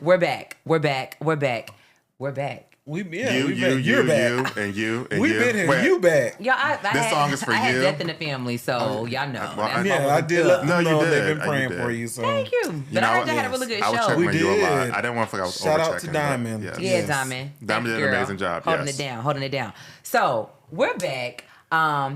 We're back. We're back. We're back. We're back. You're back. And you. We've been here. Wait. You back. Y'all, This song is for I had you. death in the family, so y'all know. I did let them know they've been praying for you. So. Thank you. But I heard y'all had a really good I was show. checking on you a lot. did. I didn't want to forget I was Shout out overchecking, to Diamond. but Yeah, yes. Diamond. Diamond did an Girl. amazing job. Holding Yes. it down. So we're back.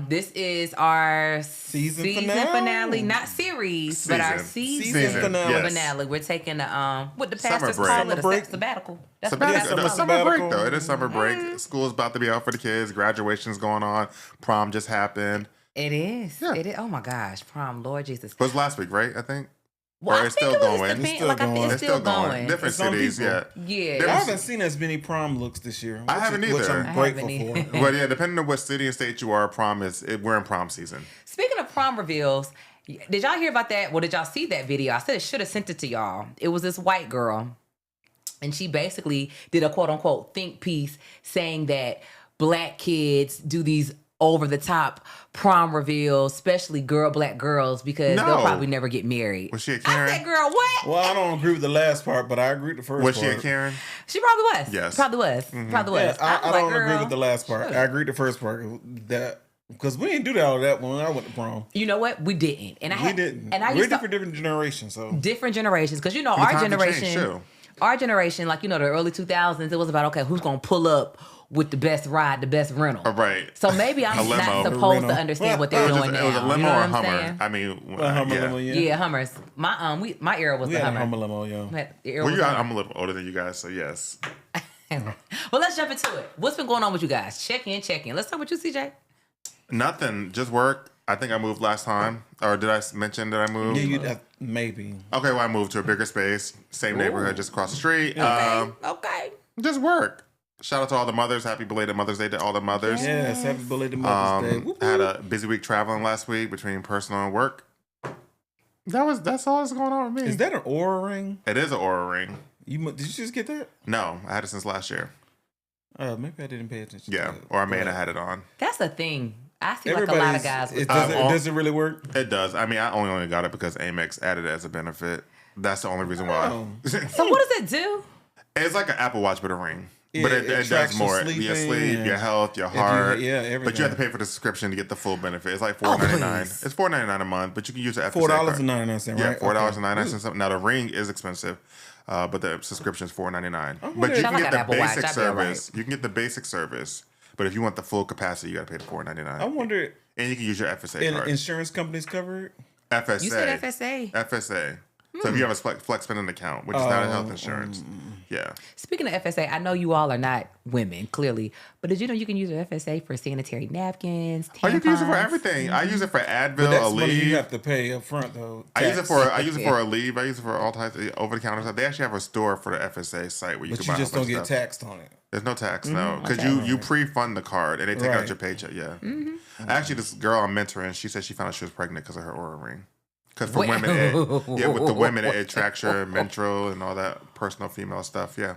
This is our Season finale, not series, but our season finale. finale. We're taking what the Summer pastors break. call Summer it, break. a sabbatical. That's So what yeah, that's it's a about. summer break sabbatical. though. It is summer break. School's about to be out for the kids. Graduation's going on. Prom just happened. It is. Yeah. It is. Oh my gosh, prom, Lord Jesus. It was last week, right? I think. Well, Or I it's think still it was going. depend- It's still like, I think going. it's still going. Different For some cities, people. yeah. Yeah. I haven't seen as many prom looks this year. I haven't Which either. I'm I grateful haven't for. But yeah, depending on what city and state you are, we're in prom season. Speaking of prom reveals, did y'all hear about that? Well, did y'all see that video? I said I should have sent it to y'all. It was this white girl, and she basically did a quote unquote think piece saying that black kids do these over the top prom reveals, especially black girls, because they'll probably never get married. Was she a Karen? I said, girl, what? Well, I don't agree with the last part, but I agree with the first Was part. she a Karen? She probably was. Yes. Probably was. Probably was. Yeah, I was don't agree girl, with the last part. I agree with the first part. That because we didn't do all of that when I went to prom. You know what? We didn't. And We didn't. And I We're used to, different generations, so different generations, because our times have generation, changed, too. our generation, like the early 2000s, it was about who's gonna pull up with the best ride, the best rental. Right. So maybe I'm A limo. not supposed A to rental. understand what they're It was, doing just, now. it was a limo you know or a what I'm Hummer. saying? I mean, a Hummer yeah. limo, Yeah, Hummers. My era was we the had a Hummer. Hummer limo, yeah. The era Well, was Hummer. I'm a little older than you guys, so yes. Well, let's jump into it. What's been going on with you guys? Check in. Let's talk with you, CJ. Nothing. Just work. I think I moved last time. Or did I mention that I moved? Yeah, maybe. Okay, well, I moved to a bigger space. Same neighborhood, just across the street. Okay. Just work. Shout out to all the mothers. Happy belated Mother's Day to all the mothers. Yes, happy belated Mother's Day. Whoop, I had whoop. a busy week traveling last week between personal and work. That's all that's going on with me. Is that an Aura ring? It is an Aura ring. Did you just get that? No, I had it since last year. Maybe I didn't pay attention. Yeah, to it. or Amanda had it on. That's the thing. I see like a lot of guys with Does it really work? It does. I mean, I only got it because Amex added it as a benefit. That's the only reason why. Oh. So what does it do? It's like an Apple Watch but a ring. Yeah, but it it tracks does more. your Your sleeping sleep, and your health, your heart. everything. But you have to pay for the subscription to get the full benefit. It's like Oh, $4.99. please. It's $4.99 a month, but you can use the FSA $4.99, card. right? Yeah, $4.99. Now the ring is expensive, but the subscription is $4.99. But you Sound can like get an the Apple Watch. basic I'd be all right. service. You can get the basic service, but if you want the full capacity, you got to pay the $4.99. I wonder, And you can use your FSA card. insurance companies cover it? FSA. You said FSA. FSA. So if you have a flex spending account, which is not a health insurance, yeah. Speaking of FSA, I know you all are not women, clearly, but did you know you can use an FSA for sanitary napkins, tampons? Oh, you can use it for everything. I use it for Advil, But that's a money you leave. have to pay up front, though. I use it Tax. for a leave. I use it for all types of over the counter stuff. They actually have a store for the FSA site where you But can buy you just a whole don't bunch get of stuff. taxed on it. There's no tax, no, because Okay. you pre-fund the card and they take out Right. your paycheck. Yeah. Actually, this girl I'm mentoring, she said she found out she was pregnant because of her Oura ring. Because for women, with the women, it tracks your menstrual and all that personal female stuff. Yeah.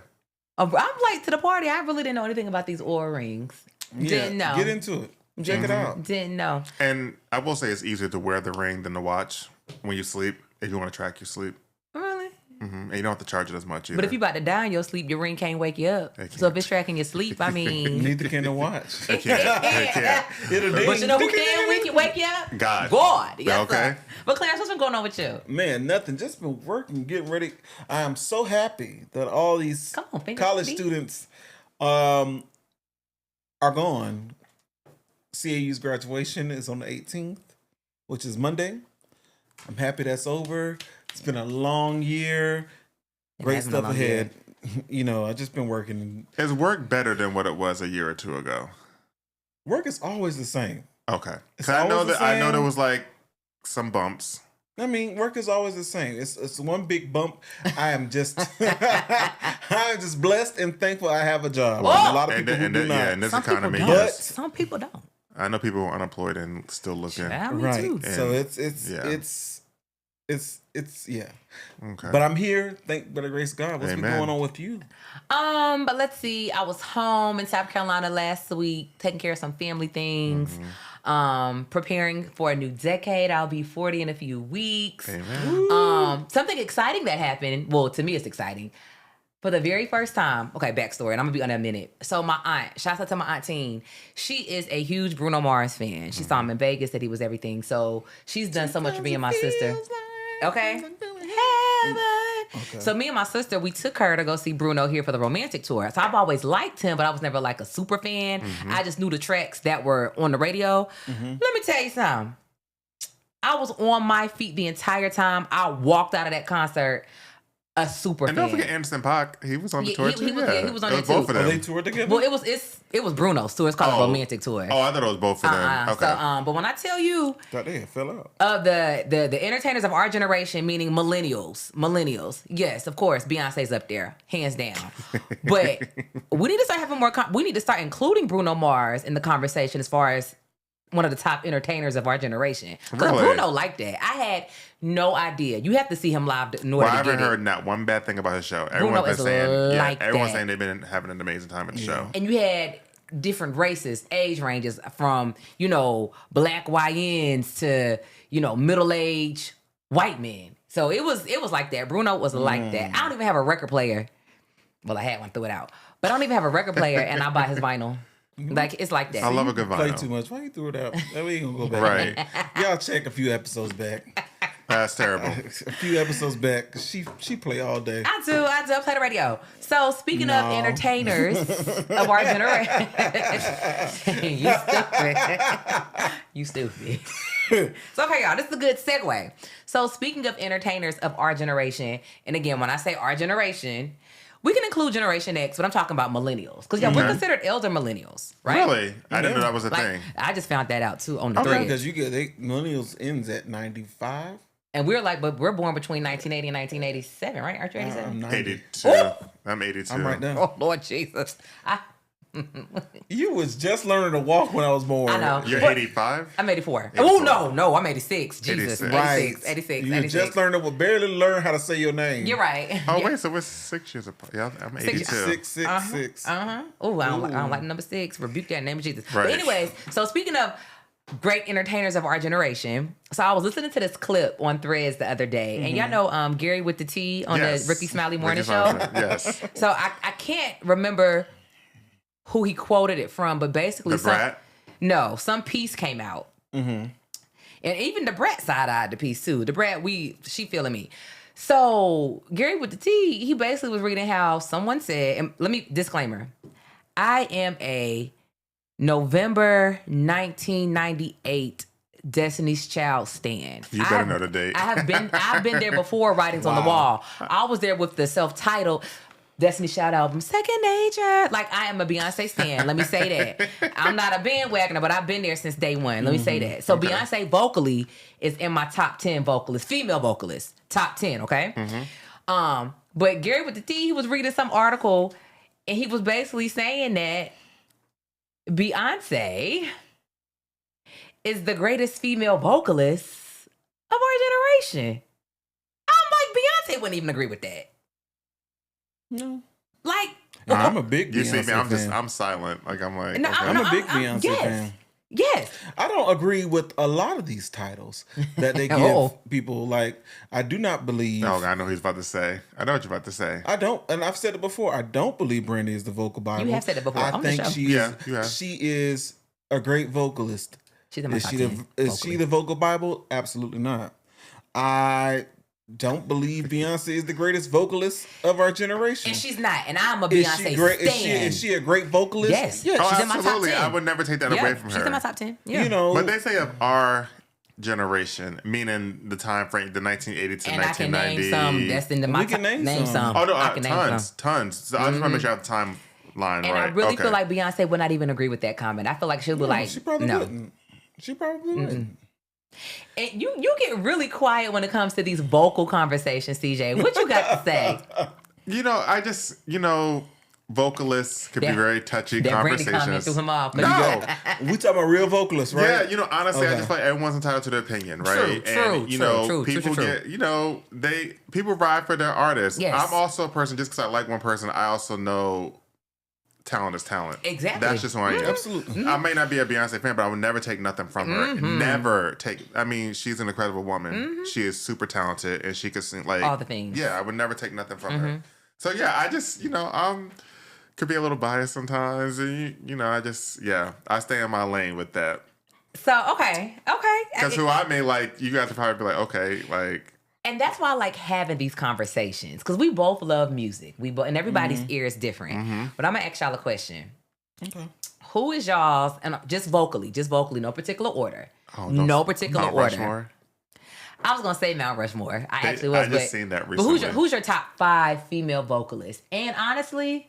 I'm late to the party. I really didn't know anything about these Oura rings. Didn't know. Get into it. Check it out. Didn't know. And I will say it's easier to wear the ring than the watch when you sleep if you want to track your sleep. Really? And you don't have to charge it as much either. But if you about to die in your sleep, your ring can't wake you up. It So if can't. it's tracking your sleep, I mean... Neither can the watch. It can't. It'll ding. But you know who can wake you up? God. God. Yes, Okay. sir. But Clarence, what's been going on with you? Man, nothing. Just been working, getting ready. I am so happy that all these Come on, finger college speak. students are gone. CAU's graduation is on the 18th, which is Monday. I'm happy that's over. It's been a long year. Great has been a stuff long ahead. You know, I've just been working. Is work better than what it was a year or two ago? Work is always the same. Okay. It's 'Cause I know always the I know same. there was like some bumps. I mean, work is always the same. It's one big bump. I am just I'm just blessed and thankful I have a job. Whoa! A lot of people who do not. Yeah, in this Some people economy, don't. yes. Some people don't. I know people who are unemployed and still looking. Yeah, me Right. too. So And- it's yeah. Okay. But I'm here. Thank by the grace of God. What's been Amen. going on with you? But let's see. I was home in South Carolina last week, taking care of some family things. Preparing for a new decade. I'll be 40 in a few weeks. Amen. Something exciting that happened. Well, to me, it's exciting. for the very first time, okay, backstory, and I'm gonna be on that minute. So my aunt, shouts out to my aunt Teen, she is a huge Bruno Mars fan. She saw him in Vegas, said he was everything. So she's done so much for me and my sister. Okay. Heaven. Okay. So me and my sister, we took her to go see Bruno here for the romantic tour. So I've always liked him, but I was never like a super fan. I just knew the tracks that were on the radio. Let me tell you something. I was on my feet the entire time. I walked out of that concert a super fan. And don't forget Anderson .Paak. He was on the tour too. He was on it too. Both of them. They toured together? Well, it was Bruno's tour. It's called a romantic tour. Oh, I thought it was both of them. Okay. So, but when I tell you, thought they fell out. Of the entertainers of our generation, meaning millennials, yes, of course, Beyonce's up there, hands down. But we need to start having more. We need to start including Bruno Mars in the conversation as far as one of the top entertainers of our generation. Because Really? Bruno liked that. I had no idea. You have to see him live in order Well, I to get haven't it. heard not one bad thing about his show. Bruno Everyone's is been saying, like everyone's that. saying they've been having an amazing time at the show. And you had different races, age ranges from, black YNs to, middle-aged white men. So it was like that. Bruno was like that. I don't even have a record player. Well, I had one, threw it out. But I don't even have a record player, and I buy his vinyl. Like, it's like that. I love a good Play vinyl. too much. Why you threw it out? We ain't gonna go back. Right. Y'all check a few episodes back. That's terrible. A few episodes back. She play all day. I do. I play the radio. So speaking of entertainers of our generation, you stupid. So okay, y'all, this is a good segue. So speaking of entertainers of our generation, and again, when I say our generation, we can include Generation X, but I'm talking about millennials. Because we're considered elder millennials, right? Really? I didn't know that was a thing. I just found that out too on the Okay, thread. because millennials ends at 95. And we're like, but we're born between 1980 and 1987, right? Aren't you 87? I'm 90. 82. I'm 82. I'm right now. Oh, Lord Jesus. You was just learning to walk when I was born. I know. You're 85? I'm 84. 84. Oh, no, I'm 86. Jesus. 86. 86. You just barely learn how to say your name. You're right. Oh, Yeah. wait, so we're 6 years apart. Yeah, I'm 82. 6. Oh, I don't like number 6. Rebuke that in the name of Jesus. Right. But anyways, so speaking of great entertainers of our generation, so I was listening to this clip on Threads the other day, and y'all know Gary with the T on Yes. the Ricky Smiley Morning Ricky Show. Smiley, yes. So I can't remember who he quoted it from, but basically some piece came out. And even the Brat side-eyed the piece too. The Brat, she feeling me. So Gary with the T, he basically was reading how someone said, and let me, disclaimer, I am a November 1998 Destiny's Child stan. You better know the date. I've been there before, writings on the wall. I was there with the self-titled Destiny's Child album, Second Nature. Like, I am a Beyonce stan. Let me say that. I'm not a bandwagoner, but I've been there since day one. Let me say that. So Beyonce vocally is in my top 10 vocalists, female vocalists, top 10, okay? But Gary with the T, he was reading some article, and he was basically saying that Beyonce is the greatest female vocalist of our generation. I'm like, Beyonce wouldn't even agree with that. No. Like, I'm a big You Beyonce see me, fan. I'm silent. Like, I'm like, No, okay. I'm a big Beyonce fan. Yes. I don't agree with a lot of these titles that they give people. Like, I do not believe. Oh, I know what he's about to say. I know what you're about to say. I don't, and I've said it before. I don't believe Brandy is the vocal Bible. You have said it before I on the think show. she is. you have. She is a great vocalist. She's in my top 10 Is she vocally. the vocal Bible? Absolutely not. I don't believe Beyonce is the greatest vocalist of our generation. And she's not. And I'm a Is Beyonce she great? stan. Is she a great vocalist? Yes. Yes. Oh, she's in my top absolutely. 10. I would never take that away from her. She's in my top 10. Yeah. You know, But they say of our generation, meaning the time frame, the 1980 to and I can 1990. name some. That's in my We can top. name some. Oh, no, I can name some. tons. So I just want to make sure I have the timeline And right. I really Okay. feel like Beyonce would not even agree with that comment. I feel like she'll be like, she probably no. wouldn't. She probably wouldn't. And you get really quiet when it comes to these vocal conversations, CJ. What you got to say? I just, vocalists could be very touchy That Brandy comment conversations. threw him off. No. We talking about real vocalists, right? Yeah, honestly, I Okay. just feel like everyone's entitled to their opinion, right? True, People get, people ride for their artists. Yes. I'm also a person, just because I like one person, I also know talent is talent. Exactly. That's just who I am. Absolutely. I may not be a Beyonce fan, but I would never take nothing from her. Mm-hmm. Never take. I mean, she's an incredible woman. She is super talented, and she could sing like All the things. Yeah, I would never take nothing from her. So yeah, I just could be a little biased sometimes, and I stay in my lane with that. So okay. Because who I mean, like you guys would probably be like, okay, like. And that's why I like having these conversations because we both love music. And everybody's ear is different. Mm-hmm. But I'm gonna ask y'all a question. Okay. Who is y'all's, and just vocally, no particular order. Oh, no particular Mount order. Rushmore? I was gonna say Mount Rushmore. I just seen that recently. But who's your top 5 female vocalists? And honestly,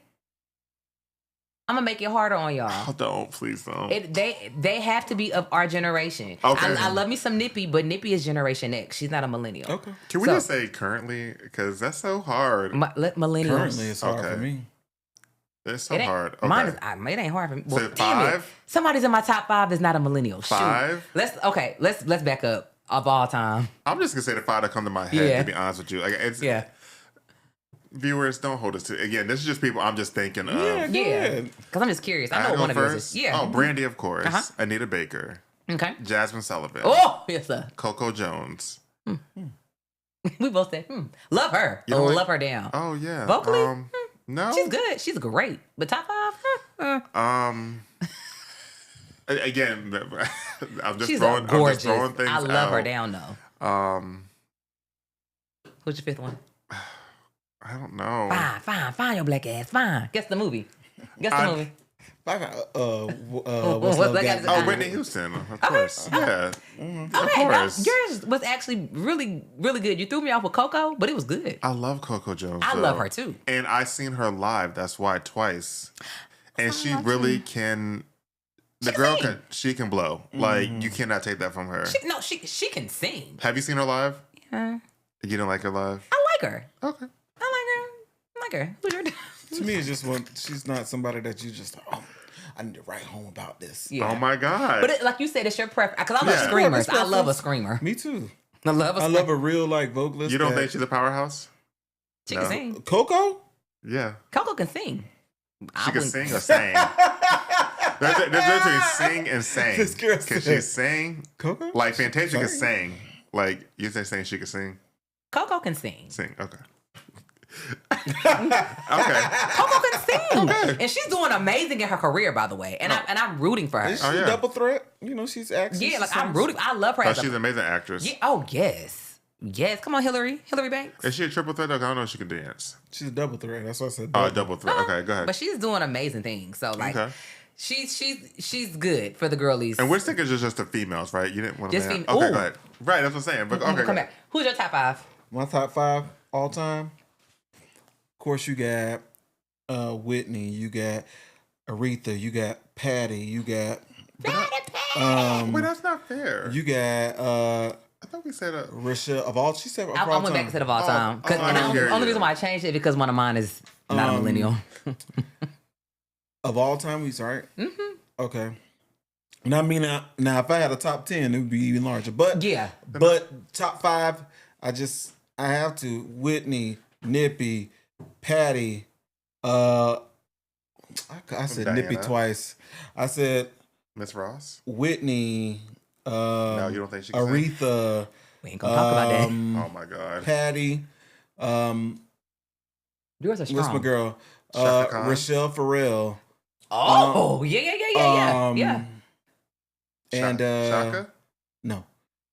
I'm gonna make it harder on y'all. Oh, don't, please don't. They have to be of our generation. Okay. I love me some Nippy, but Nippy is Generation X. She's not a millennial. Okay. Can we just say currently? Because that's so hard. Millennials. Currently, it's hard Okay. for me. It's so hard. Okay. Mine is. It ain't hard for me. Well, So damn it. 5? Somebody's in my top 5 that's not a millennial. Shoot. 5? Let's back up of all time. I'm just gonna say the 5 that come to my head. Yeah. To be honest with you, like it's viewers, don't hold us to. Again, this is just people I'm just thinking of. Yeah, go Yeah, ahead. because I'm just curious. I know go one of yours first. is. Yeah. Oh, Brandy, of course. Uh-huh. Anita Baker. Okay. Jasmine Sullivan. Oh, yes, sir. Coco Jones. We both said, love her. You don't like- love her down. Oh yeah. Vocally? No. She's good. She's great. But top 5? Again, I'm just She's throwing. gorgeous. I'm just throwing things I love out. her down though. Who's your 5th one? I don't know. Fine, your black ass. Fine. Guess the movie. Guess the movie. I got what's Love that Got got to- Oh, Whitney Houston, of course. Yeah. Of Okay, course. yours was actually really, really good. You threw me off with Coco, but it was good. I love Coco Jones. I though. love her too. And I seen her live. That's why twice. And she really can. The girl she can blow. Like you cannot take that from her. She can sing. Have you seen her live? Yeah. You don't like her live? I like her. Okay. I like her. Who's your To me, it's just she's not somebody that you just, I need to write home about this. Yeah. Oh my God. But like you said, it's your preference. Because I love Yeah. screamers. Yeah, I love a screamer. Me too. I love a I love a real vocalist. You don't that- think she's a powerhouse? She No. can sing. Coco? Yeah. Coco can sing. She can sing or sing. There's a difference between sing and sang. This girl Can she said- sing? Coco? Like Fantasia can Sing? sing. Like you say saying she can sing? Coco can sing. Sing. Okay. Okay. Coco can sing. And she's doing amazing in her career, by the way. And I'm rooting for her. Is she Oh, yeah. a double threat? You know, she's acting. Yeah, like I'm rooting. I love her Oh, as she's a an amazing actress. Yeah, oh yes. Yes. Come on, Hillary Banks. Is she a triple threat? Like, I don't know if she can dance. She's a double threat. That's why I said Oh, double threat. Okay, go ahead. But she's doing amazing things. So like Okay. she's good for the girlies. And we're thinking just the females, right? You didn't want to. Just Okay, fem- Ooh. go ahead. Right, that's what I'm saying. But okay, Come back. Who's your top 5? My top 5 all time. Of course, you got Whitney. You got Aretha. You got Patty. You got Wait, that's not fair. you got I thought we said Risha of all. She said of I all went back time. and said of all time. oh, I didn't hear Only you. reason why I changed it because one of mine is not a millennial. Of all time, we sorry. Okay. Now, I mean, now if I had a top 10, it would be even larger. But Yeah. but top 5, I have to Whitney, Nippy, Patty. I said Diana. Nippy twice. I said Miss Ross. Whitney. No, you don't think she can sing? Aretha. We ain't gonna talk about that. Oh my God. Patty. Yours are What's strong. my girl? Chaka Khan? Rochelle Farrell. Oh, yeah. And Shaka? no,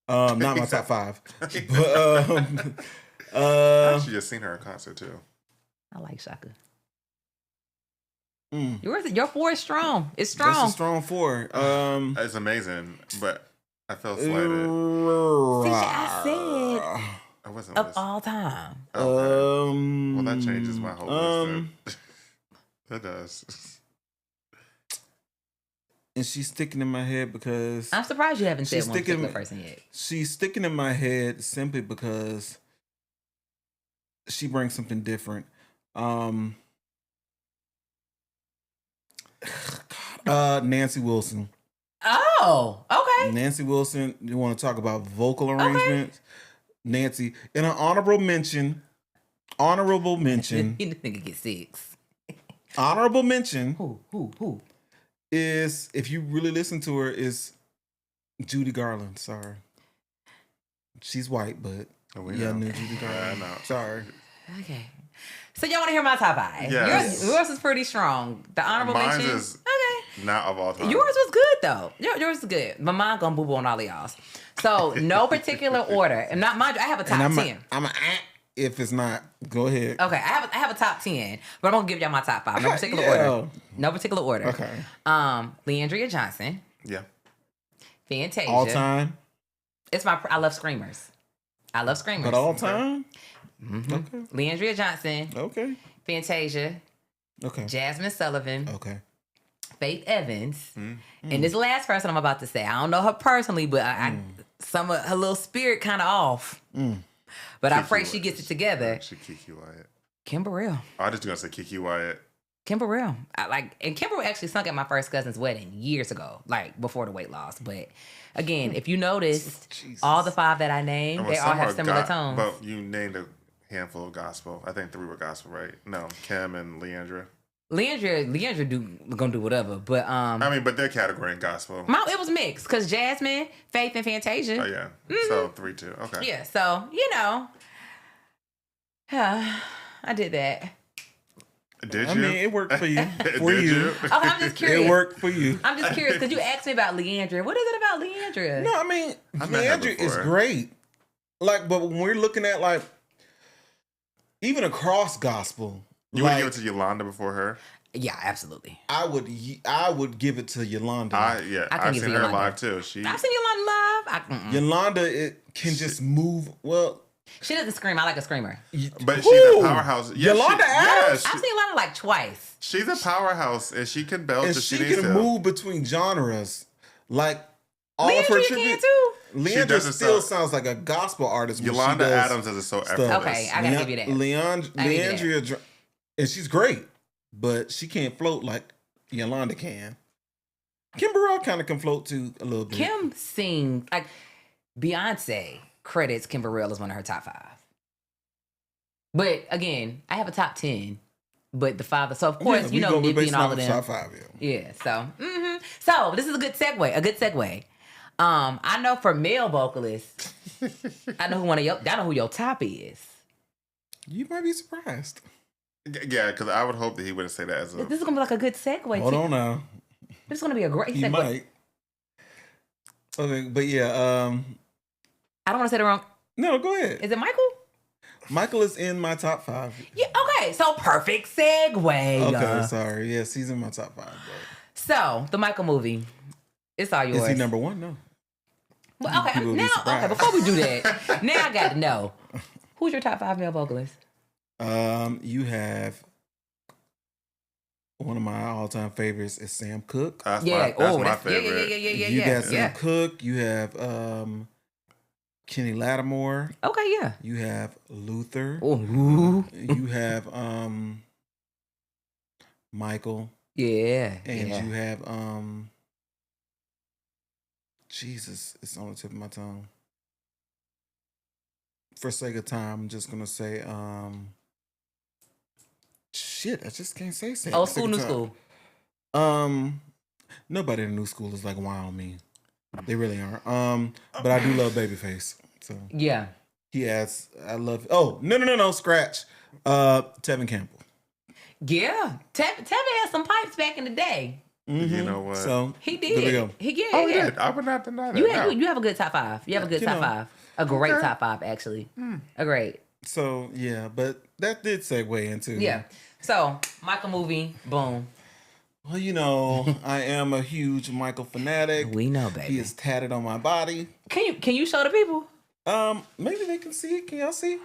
not my top 5. But I actually just seen her in concert too. I like Shaka. mm, Your 4 is strong. It's that's strong. a strong 4. It's amazing, but I felt slighted. See, I said I wasn't of listening. all time. Okay. Well, that changes my whole list. That does. and she's sticking in my head because I'm surprised you haven't said She's one particular sticking- person yet. she's sticking in my head simply because she brings something different. Nancy Wilson. Oh, okay. Nancy Wilson, you want to talk about vocal arrangements? Nancy, in an honorable mention, You think it get 6. honorable mention Who? is, if you really listen to her, is Judy Garland. Sorry. She's white, but Oh, we yeah, I know. knew Judy Garland. I know. Sorry. Okay. So y'all want to hear my top 5? Yes. Yours is pretty strong. The honorable Mine mention. is Okay. not of all time. Yours was good though. Yours is good. But mine gonna boo boo on all of y'all's. So no particular order. And not mind you, I have a top 10. If it's not, go ahead. Okay, I have a top 10, but I'm gonna give y'all my top 5. No particular order. No particular order. Okay. Leandria Johnson. Yeah. Fantasia. All time. I love screamers. But all time. Mm-hmm. Okay. Leandria Johnson. Okay. Fantasia. Okay. Jasmine Sullivan. Okay. Faith Evans. And this last person I'm about to say, I don't know her personally, but some of her little spirit kind of off. But I pray she gets it together. Kiki Wyatt. Kim Burrell. I was just gonna say Kiki Wyatt. Kim Burrell. And Kim Burrell actually sung at my first cousin's wedding years ago, like before the weight loss. But again, if you noticed, all the 5 that I named, they all have similar tones. But you named a handful of gospel. I think 3 were gospel, right? No, Kim and Leandra. Leandra gonna do whatever, but I mean, but their category in gospel. It was mixed because Jasmine, Faith, and Fantasia. Oh yeah, so 3-2. Okay. Yeah, so I did that. Did you? I mean, it worked for you. Did you? Okay, I'm just curious. It worked for you. I'm just curious because you asked me about Leandra. What is it about Leandra? No, I mean, I've met her Leandria is before. great. Like, but when we're looking at like even across gospel, You would give it to Yolanda before her? Yeah, absolutely. I would give it to Yolanda. I can I've give seen you her Yolanda. live too. I've seen Yolanda live. Yolanda, it can just move. Well, She doesn't scream. I like a screamer. But she's a powerhouse. Yolanda Adams? I've seen Yolanda like twice. She's a powerhouse, and she can belt and if she she needs can to. move between genres. Like all of her Leandria can too. Leandra doesn't still sound- sounds like a gospel artist. when Yolanda she does Adams does it so stuff. effortless. Okay, I gotta give you that. Leandria, and she's great, but she can't float like Yolanda can. Kim Burrell kind of can float too a little bit. Kim sings like Beyonce credits Kim Burrell as one of her top 5. But again, I have a top 10. But the 5, so of course we gonna be Nipsey basing and all off of of them. top 5, Yeah. So this is a good segue. I know for male vocalists, I know who your top is. You might be surprised. Yeah, because I would hope that he would say that as a. This is gonna be like a good segue. Hold on now. This is gonna be a great He segue. might. Okay, but yeah. I don't want to say the wrong. No, go ahead. Is it Michael? Michael is in my top 5. Yeah. Okay. So perfect segue. Okay, sorry. Yes, he's in my top 5. But So the Michael movie, it's all yours. is he number 1? No. Well, okay. People will be Now, surprised. before we do that, now I got to know who's your top 5 male vocalists. You have one of my all-time favorites is Sam Cooke. That's my favorite. Yeah. You got Sam Yeah. Cooke. You have Kenny Lattimore. Okay, yeah. You have Luther. Oh, You have Michael. yeah. And yeah. you have Jesus, it's on the tip of my tongue. For sake of time, I'm just gonna say shit, I just can't say Sam. Old school, new school. Nobody in the new school is like wow me. They really aren't. But I do love Babyface. So Yeah. he adds I love no, scratch. Tevin Campbell. Yeah. Tevin had some pipes back in the day. You know what? So He did. there we go. He did. Oh, yeah. I would not deny that. You have a good top 5. You have a good top 5. A great top 5, actually. A great. So yeah, but that did segue into Yeah. So, Michael movie, boom. Well, you know, I am a huge Michael fanatic. We know, baby. He is tatted on my body. Can you show the people? Maybe they can see it. Can y'all see?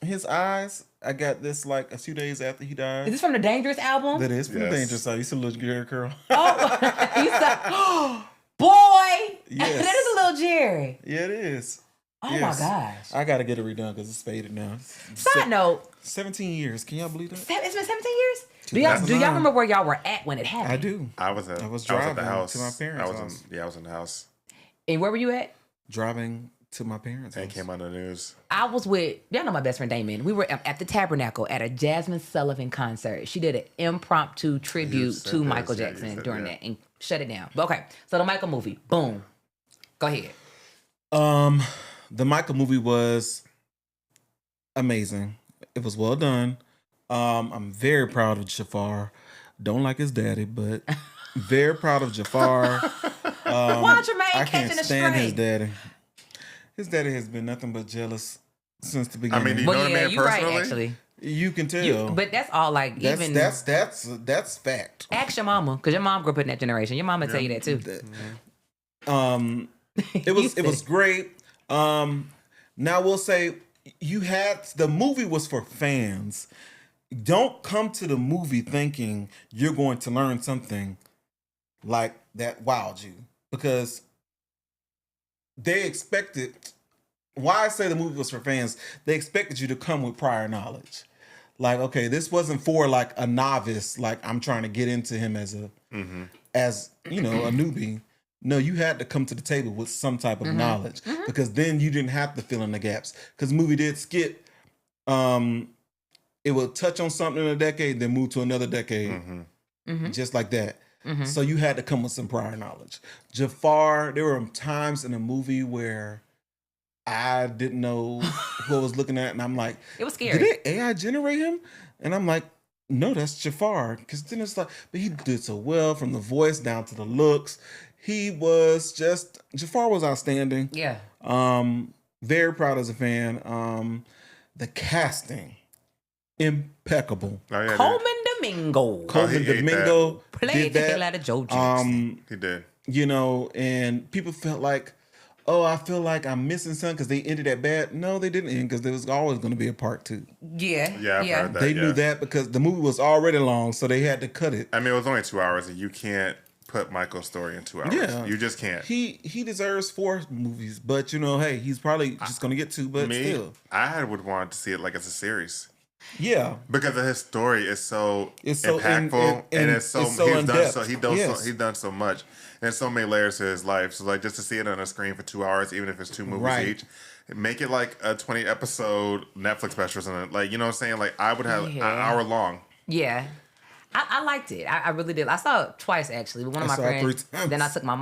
His eyes. I got this like a few days after he died. Is this from the Dangerous album? That is from Yes. Dangerous. So you see a little Jerry curl. Oh, you said, boy, Yes. that is a little Jerry. Yeah, it is. Oh Yes. my gosh. I gotta get it redone because it's faded now. Side note, 17 years. Can y'all believe that? it's been 17 years. Do y'all remember where y'all were at when it happened? I do. I was I was at the driving house to my parents' I was house. I was in the house And where were you at? Driving to my parents' and house. came on the news. I was with, y'all know my best friend Damon. We were at the Tabernacle at a Jasmine Sullivan concert. She did an impromptu tribute said to this. Michael Yeah, you Jackson said during that. that and shut it down. But okay, so the Michael movie, boom. Go ahead. The Michael movie was amazing. It was well done. I'm very proud of Jafarrrr. Don't like his daddy, but very proud of Jafarrrr. Why Jermaine I catching can't a stand his stray? daddy. His daddy has been nothing but jealous since the beginning. I mean, do you know Well, the yeah, man you're right, personally? actually. You can tell. But that's all like even That's fact. ask your mama, because your mom grew up in that generation. Your mama tell you that too. It was great. Now we'll say the movie was for fans. Don't come to the movie thinking you're going to learn something like that wowed you, because they expected. Why I say the movie was for fans? They expected you to come with prior knowledge. Like, okay, this wasn't for like a novice. Like, I'm trying to get into him as a newbie. No, you had to come to the table with some type of knowledge, because then you didn't have to fill in the gaps. Because the movie did skip. It will touch on something in a decade, then move to another decade, just like that. So you had to come with some prior knowledge. Jafarrrr, there were times in the movie where I didn't know who I was looking at, and I'm like, it was scary. Did they AI generate him? And I'm like, no, that's Jafarrrr. Because then it's like, but he did so well, from the voice down to the looks. Jafarrrr was outstanding. Yeah. Very proud as a fan. The casting, impeccable. Oh, yeah, Coleman Domingo Coleman Domingo played did the that. hell out of Joe Jackson. he did. And people felt like, oh, I feel like I'm missing something because they ended that bad. No, they didn't end, because there was always going to be a part 2. Yeah. I've heard that. They knew that because the movie was already long, so they had to cut it. I mean, it was only 2 hours, and you can't put Michael's story in 2 hours. Yeah. You just can't. He deserves 4 movies, but hey, he's probably just going to get 2, but still. I would want to see it like it's a series. Yeah. Because his story is so so impactful, and it's so in-depth. He's done so much, and so many layers to his life. So like, just to see it on a screen for 2 hours, even if it's 2 movies each, make it like a 20 episode Netflix special or something. Like, you know what I'm saying? Like, I would have an hour long. Yeah. I liked it. I really did. I saw it twice, actually. With one of my friends. 3 times. Then I took my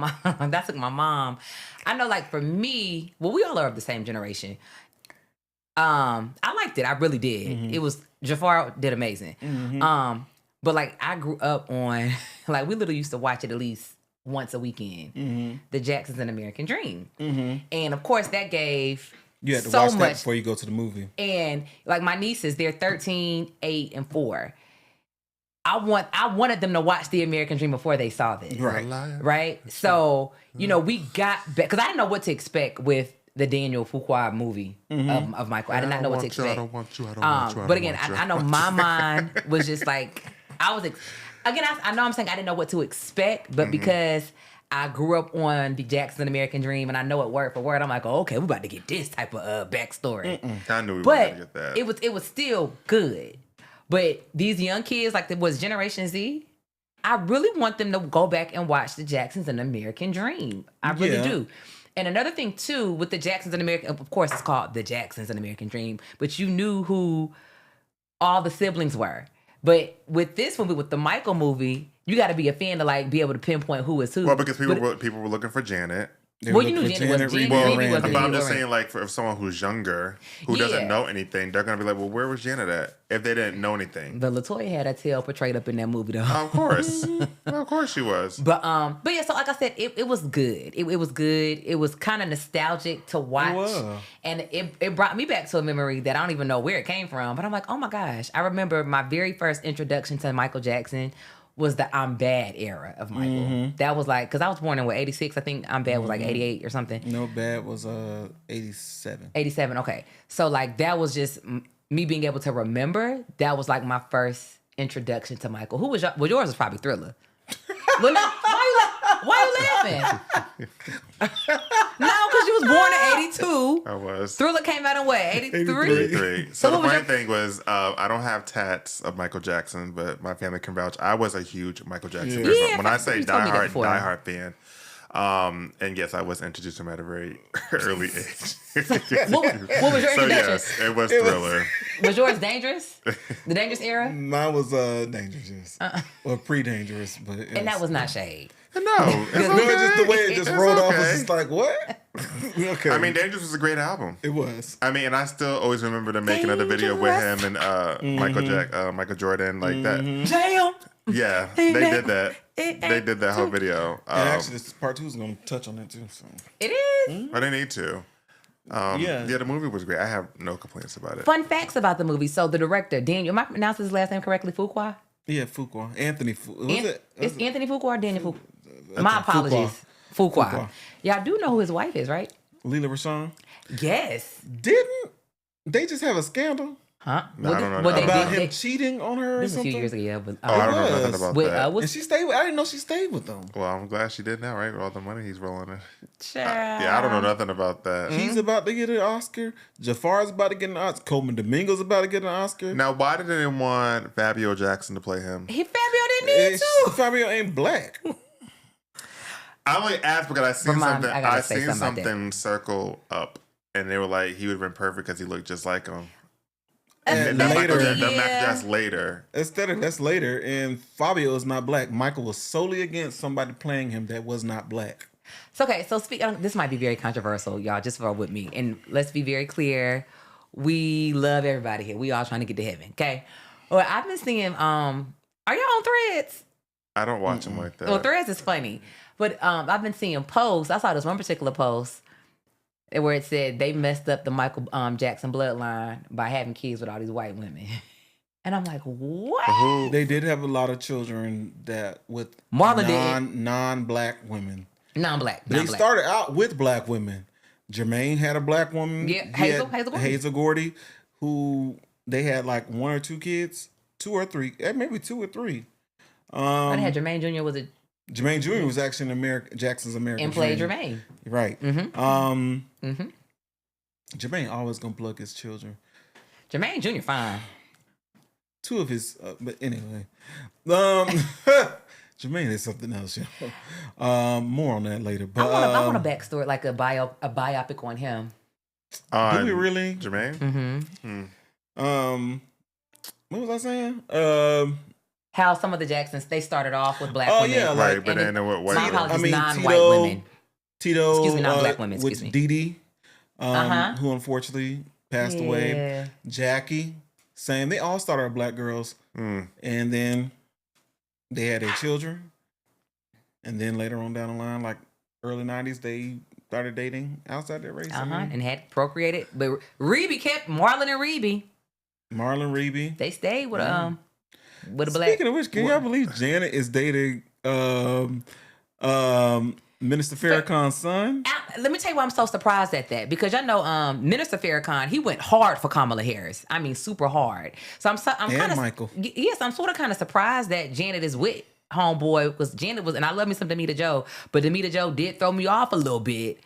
mom. I know, like, for me, well, we all are of the same generation. I liked it. I really did. It was, Jafarrrr did amazing. But like, I grew up on, like, we literally used to watch it at least once a weekend. The Jacksons and American Dream. And of course, that gave you had to so watch much that before you go to the movie. And like, my nieces, they're 13, 8, and 4. I wanted them to watch the American Dream before they saw this. Right? So, we got back, because I didn't know what to expect with the Daniel Fuqua movie of Michael. I did not know what to expect. I don't want you. But again, I know my mind was just like, I know I'm saying I didn't know what to expect, but because I grew up on the Jackson American Dream and I know it word for word, I'm like, oh, okay, we're about to get this type of backstory. I knew we were going to get that. It was still good. But these young kids, like, was Generation Z, I really want them to go back and watch the Jacksons and American Dream. I really do. And another thing, too, with the Jacksons and American, of course, it's called the Jacksons and American Dream, but you knew who all the siblings were. But with this movie, with the Michael movie, you got to be a fan to, like, be able to pinpoint who is who. Well, because people were looking for Janet. Well, you knew Janet wasn't. But I'm just saying, like, for someone who's younger, who doesn't know anything, they're going to be like, well, where was Janet at? If they didn't know anything. But LaToya had a tail portrayed up in that movie, though. Of course. Of course she was. But yeah, so like I said, it was good. It was good. It was kind of nostalgic to watch. And it brought me back to a memory that I don't even know where it came from. But I'm like, oh my gosh. I remember my very first introduction to Michael Jackson was the I'm Bad era of Michael. That was like, because I was born in 86, I think I'm Bad was like 88 or something. No, Bad was 87. 87, okay. So like, that was just me being able to remember. That was like my first introduction to Michael. Who was well, yours was probably Thriller. Well, no, why you laughing? No, because you was born in 82. I was. Thriller came out in what, 83? 83. So the funny thing was, I don't have tats of Michael Jackson, but my family can vouch. I was a huge Michael Jackson fan. When I say diehard fan, And yes, I was introduced to him at a very early age. What was your So introduction? yes, it was Thriller. Was yours Dangerous? The Dangerous era? Mine was dangerous. Or pre-dangerous, but And that was not shade. No, it's okay. No, just the way it just It's rolled off okay. was just like, what? Okay. I mean, Dangerous was a great album. it was. I mean, and I still always remember them making another video with him and Michael Jordan, like that. Damn. Yeah, they did that. They did that whole video. And actually, this part 2 is going to touch on that too. So. It is. I didn't need to. Yeah, the movie was great. I have no complaints about it. Fun facts about the movie. So the director, Daniel, am I pronouncing his last name correctly? Fuqua? Yeah, Fuqua. Anthony Fuqua. It's Anthony Fuqua or Daniel Fuqua? My apologies. Fuqua. Y'all do know who his wife is, right? Leela Rashawn. Yes. Didn't they just have a scandal Huh? No, I don't know about him cheating on her or This was a something? few years ago, yeah. But, I don't know nothing was. about with, that. And she stayed with, I didn't know she stayed with them. Well, I'm glad she did now, right? With all the money he's rolling in. Child. Yeah, I don't know nothing about that. He's about to get an Oscar. Jafarr's about to get an Oscar. Coleman Domingo's about to get an Oscar. Now, why did they want Fabio Jackson to play him? Fabio didn't need to. Fabio ain't black. I only asked because I seen Remind me, something. I gotta I say seen something about that. something circle up, and they were like, he would have been perfect because he looked just like him. And That later, Michael Jackson later. that's later. And Fabio is not black. Michael was solely against somebody playing him that was not black. So, okay, so this might be very controversial, y'all. Just roll with me, and let's be very clear. We love everybody here. We all trying to get to heaven, okay? Well, I've been seeing. Are y'all on Threads? I don't watch him like that. Well, Threads is funny, but I've been seeing posts. I saw this one particular post where it said they messed up the Michael Jackson bloodline by having kids with all these white women, and I'm like, what? They did have a lot of children that with Marlon did. non-black women. Non-black. They started out with black women. Jermaine had a black woman. Yeah, He Hazel had Gordy. Hazel Gordy, who they had like 1 or 2 kids, 2 or 3, maybe 2 or 3. I had Jermaine Jr. was a Jermaine Jr. was actually in Jackson's American and played Dream. Jermaine. Right. Mm-hmm. Jermaine always gonna plug his children. Jermaine Jr. fine. 2 of his, but anyway, Jermaine is something else. More on that later. But I want a backstory, like a biopic on him. do we really? Jermaine? Mm-hmm. What was I saying? How some of the Jacksons, they started off with black Oh, women. yeah, like- Right, but then what My white apologies, I mean, non-white women. Tito, Excuse me, not black women, excuse with me. Dee Dee, who unfortunately passed away. Yeah. Jackie, same. They all started as black girls, and then they had their children, and then later on down the line, like early 90s, they started dating outside their race. I mean, And had procreated. But Reby kept Marlon and Reby. Marlon Reby. They stayed with a black. Speaking of which, can y'all believe Janet is dating Minister Farrakhan's son? Let me tell you why I'm so surprised at that, because y'all know Minister Farrakhan, he went hard for Kamala Harris. I mean, super hard. So I'm kind of Michael. Yes, I'm sort of kind of surprised that Janet is with homeboy, because Janet was, and I love me some Damita Jo, but Damita Jo did throw me off a little bit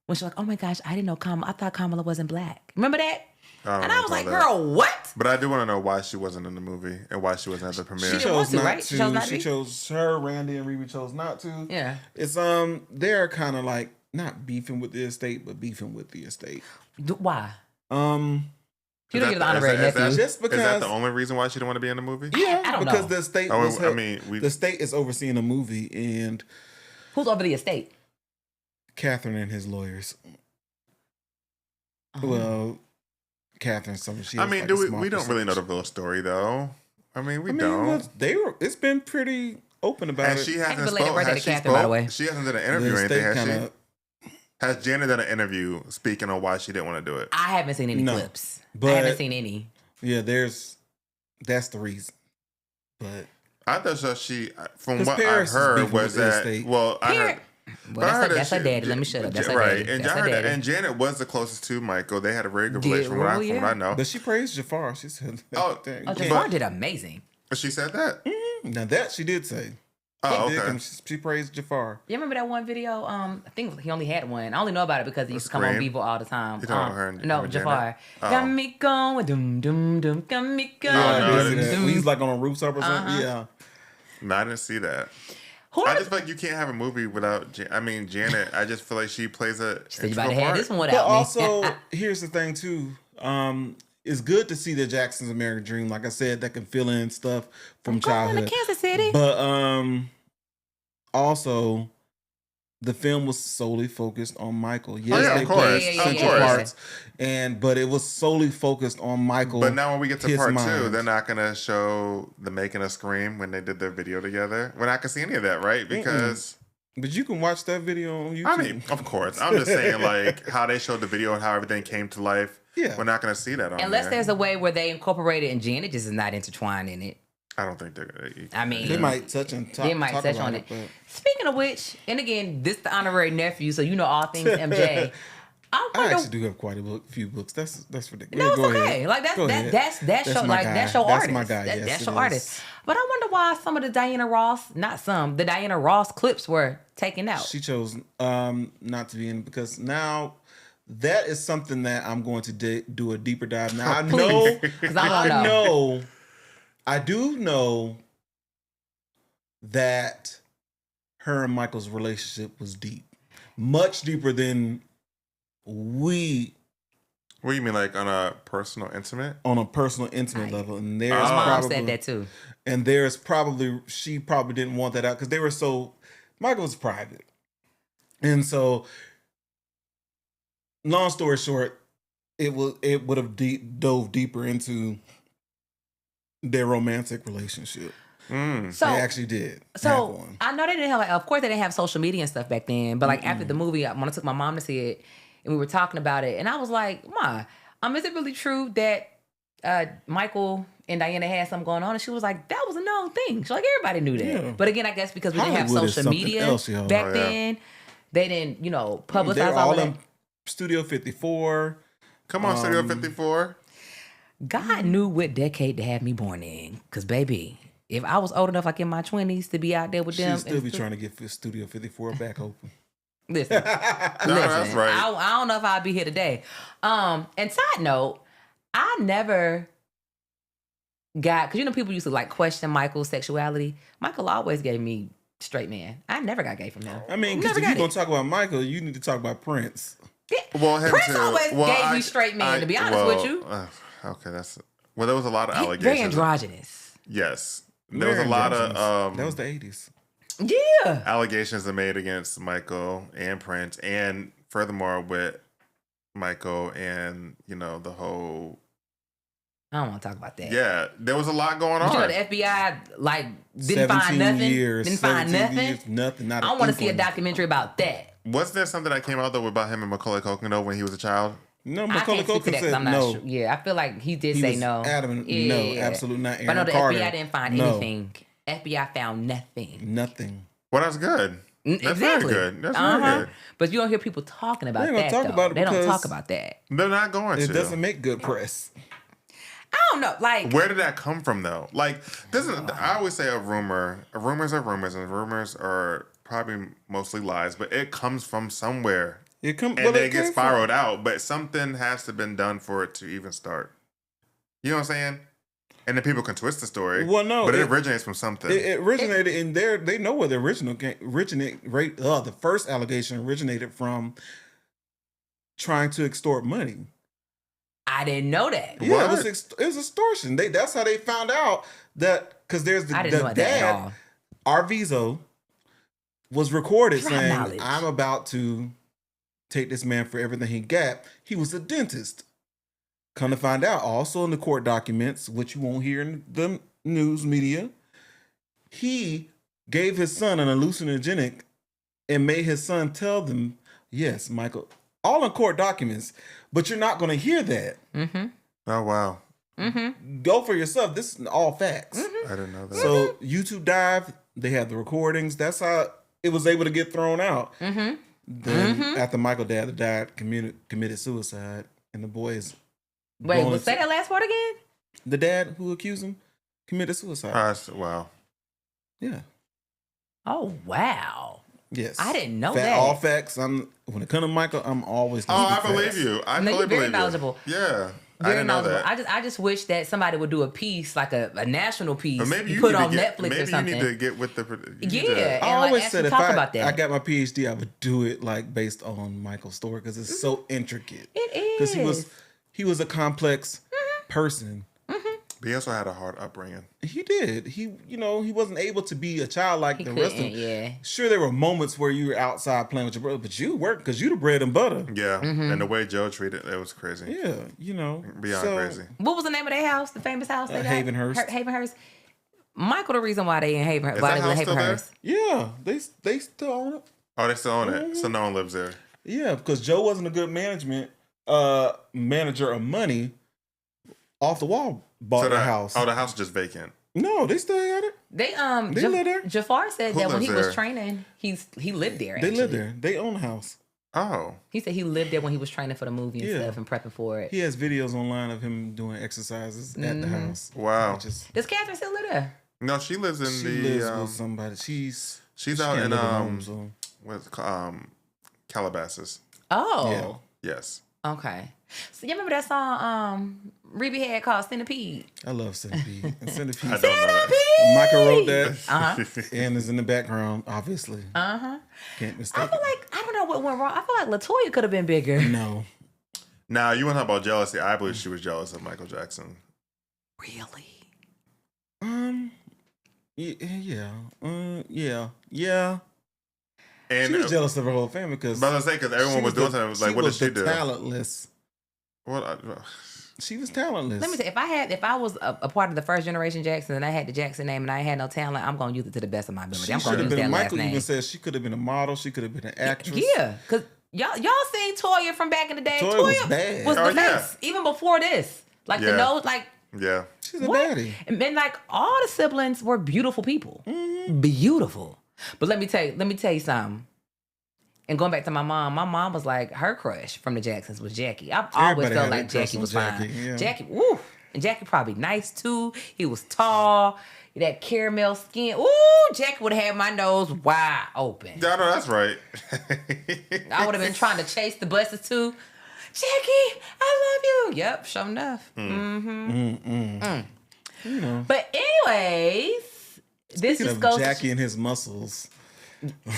when she's like, "Oh my gosh, I didn't know I thought Kamala wasn't black." Remember that? And I was like, "Girl, what?" But I do want to know why she wasn't in the movie and why she wasn't at the premiere. She chose not right? She chose not to She be? chose her. Randy and Reby chose not to. Yeah. It's they're kind of like not beefing with the estate, but beefing with the estate. Why? You You don't get an honorary nephew. Just because is that the only reason why she didn't want to be in the movie? Yeah, I don't because know. the estate. Oh, Was I mean, the state is overseeing the movie, and Who's over the estate? Catherine and his lawyers. Well, Catherine, she. I has mean, like do a we? small We don't really know the percentage. real story though. I mean, we I mean, don't. well, it's been pretty open about And it. she Happy hasn't belated birthday to spoken. Catherine, by the way. She hasn't done an interview or The anything, estate has kinda- she? Has Janet done an interview speaking on why she didn't want to do it? I haven't seen any No, clips. I but- haven't seen any. Yeah, that's the reason. But I thought so. She, from 'Cause what Paris is I heard, beefing was with the that estate. well, I heard. Well, I heard that's that her daddy. Let me shut up. That's her right. daddy. And, That's her daddy. and Janet was the closest to Michael. They had a very good Did- relationship from well, what I know. but she praised Jafar. She said, Oh, dang, Oh, you Jafar can't- did amazing. She said that. Now that she did say. Oh, She did okay. come- She praised Jafar. You remember that one video? I think he only had one. I only know about it because he used to come on Scream? Bevo all the time. You talking about her and- No, her and Jafar. Janet? Got Oh. me going, doom, doom, doom, got me going. no, I Yeah, didn't when he's like on a rooftop or something. Uh-huh. Yeah. No, I didn't see that. I just feel like you can't have a movie without. Janet. I just feel like she plays a. She said you might have had this one But without me. also, here's the thing too. It's good to see that Jackson's American Dream, like I said, that can fill in stuff from childhood. To Kansas City. But also, the film was solely focused on Michael. Yes, of course. central parts, but it was solely focused on Michael. But now when we get to part 2, mind. they're not gonna show the making a scream when they did their video together. We're not gonna see any of that, right? Because. But you can watch that video on YouTube. I mean, of course. I'm just saying, like, how they showed the video and how everything came to life. Yeah. We're not going to see that on Unless there. there's a way where they incorporate it and Janet just is not intertwined in it. I don't think they're going to. I mean, they might touch and talk. They might talk touch about on it. But... Speaking of which, and again, this the honorary nephew, so you know all things MJ. I actually do have quite a few books. That's ridiculous. No, it's okay. Ahead. Like that's show like guy. that's your That's artist. my guy. That's your artist. But I wonder why some of the Diana Ross, the Diana Ross clips were taken out. She chose not to be in because now that is something that I'm going to do a deeper dive. Now I know, because I know. I do know that her and Michael's relationship was deep, much deeper than we. What do you mean, like on a personal, intimate level? And there's my mom probably said that too. And she probably didn't want that out because they were so. Michael was private, and so. Long story short, it would have dove deeper into their romantic relationship. So they actually did. So I know they didn't have, of course, they didn't have social media and stuff back then. But like after the movie, when I took my mom to see it, and we were talking about it, and I was like, "Ma, is it really true that Michael and Diana had something going on?" And she was like, "That was a known thing." She's like, "Everybody knew that." Yeah. But again, I guess because we didn't have social media back then, they didn't, publicize all that. Studio 54. Come on, Studio 54. God knew what decade to have me born in. Because, baby, if I was old enough, like in my 20s, to be out there with them. She'd still be trying to get Studio 54 back open. Listen. That's right. I don't know if I'll be here today. And side note, I never got, because people used to like question Michael's sexuality. Michael always gave me straight man. I never got gay from him. I mean, because if you're going to talk about Michael, you need to talk about Prince. Yeah. Well, Prince always gave me straight man, to be honest with you. Okay, there was a lot of allegations. Very androgynous. Yes. There was a lot of... that was the 80s. Yeah. Allegations are made against Michael and Prince, and furthermore with Michael and, the whole... I don't want to talk about that. Yeah, there was a lot going on. The FBI didn't find nothing. Didn't find nothing. Years, nothing. I want to see a documentary about that. Was there something that came out though about him and Macaulay Culkin though when he was a child? No, Macaulay Culkin said no. Sure. Yeah, I feel like he did say no. Adamant, yeah. No, absolutely not. Aaron but no, the Carter, FBI didn't find anything. FBI found nothing. Nothing. Well, that's good. That's exactly. very good. That's very good. But you don't hear people talking about that. They don't talk about that. They're not going to. It doesn't make good press. I don't know. Like, where did that come from, though? Like, I always say rumors are rumors, and rumors are probably mostly lies, but it comes from somewhere. It gets spiraled out, but something has to have been done for it to even start. You know what I'm saying? And then people can twist the story. Well, no, but it originates from something. It originated in there. They know where the the first allegation originated from trying to extort money. I didn't know that. Yeah, it was extortion. That's how they found out that, because there's the dad, Arvizo, was recorded saying, "I'm about to take this man for everything he got." He was a dentist. Come to find out, also in the court documents, which you won't hear in the news media, he gave his son an hallucinogenic and made his son tell them, "Yes, Michael," all in court documents. But you're not going to hear that. Mm-hmm. Oh, wow. Mm-hmm. Go for yourself. This is all facts. Mm-hmm. I didn't know that. So YouTube Dive, they have the recordings. That's how it was able to get thrown out. Mm-hmm. Then after Michael dad died, committed suicide, and the boys. Wait, say that last part again? The dad who accused him committed suicide. Wow. Yeah. Oh, wow. Yes. I didn't know that. All facts. When it comes to Michael, I'm always. I believe you. I you're fully very believe knowledgeable. You. Yeah. I didn't know that. I just wish that somebody would do a piece, like a national piece, But maybe you put need on to get, Netflix maybe or something. you need to get with the. Yeah. I And, like, always actually said if talk about that. I got my PhD, I would do it like based on Michael's story because it's so intricate. It is. Because he was a complex person. But he also had a hard upbringing. He did. He wasn't able to be a child like the rest of them. Yeah. Sure, there were moments where you were outside playing with your brother, but you worked because you the bread and butter. Yeah, and the way Joe treated it was crazy. Yeah, Beyond crazy. What was the name of their house? The famous house they got? Havenhurst. Havenhurst. Michael, the reason why they in Havenhurst. Is Why that they live house in still there? Havenhurst? Yeah, they still own it. Oh, they still own it, so no one lives there. Yeah, because Joe wasn't a good manager of money. Off the wall bought the house. Oh, the house is just vacant. No, they still had it. They live there. Jafarrrr said Who that when lives he was there? training, he lived there. They live actually. there. They own the house. Oh, He said he lived there when he was training for the movie and Yeah. stuff and prepping for it. He has videos online of him doing exercises at the house. wow. Does Catherine still live there? No, she lives in She the. lives with somebody. She's out can't in live at home, so. what's it called? Calabasas. Oh, Yes. okay. So you remember that song Reby had called Centipede? I love Centipede. And Centipede. I don't know that. Michael wrote that. Uh-huh. And is in the background, obviously. Uh-huh. Can't I mistake feel it. like, I don't know what went wrong. I feel like LaToya could have been bigger. No. Now you want to talk about jealousy? I believe she was jealous of Michael Jackson. Really? Yeah. And She was jealous of her whole family because. but I was saying because everyone was doing something. It was like, what did she do? Talentless. What? She was talentless. Let me say, if I was a part of the first generation Jackson and I had the Jackson name and I had no talent, I'm gonna use it to the best of my ability. She I'm should gonna have use been. that last Michael name. even says she could have been a model. She could have been an actress. Yeah, because y'all seen Toya from back in the day. Toya was bad. Was Oh, the yeah. face even before this. Like Yeah. the nose, like Yeah. She's a what? baddie. And then like all the siblings were beautiful people, beautiful. But let me tell you something. And going back to my mom was like, her crush from the Jacksons was Jackie. I've always Everybody felt had like a crush Jackie on was Jackie, fine. yeah. Jackie, woo. And Jackie probably nice too. He was tall, that caramel skin. Ooh, Jackie would have had my nose wide open. Yeah, I know that's right. I would have been trying to chase the buses too. Jackie, I love you. Yep, sure enough. But anyways, this Speaking just of goes Jackie and his muscles.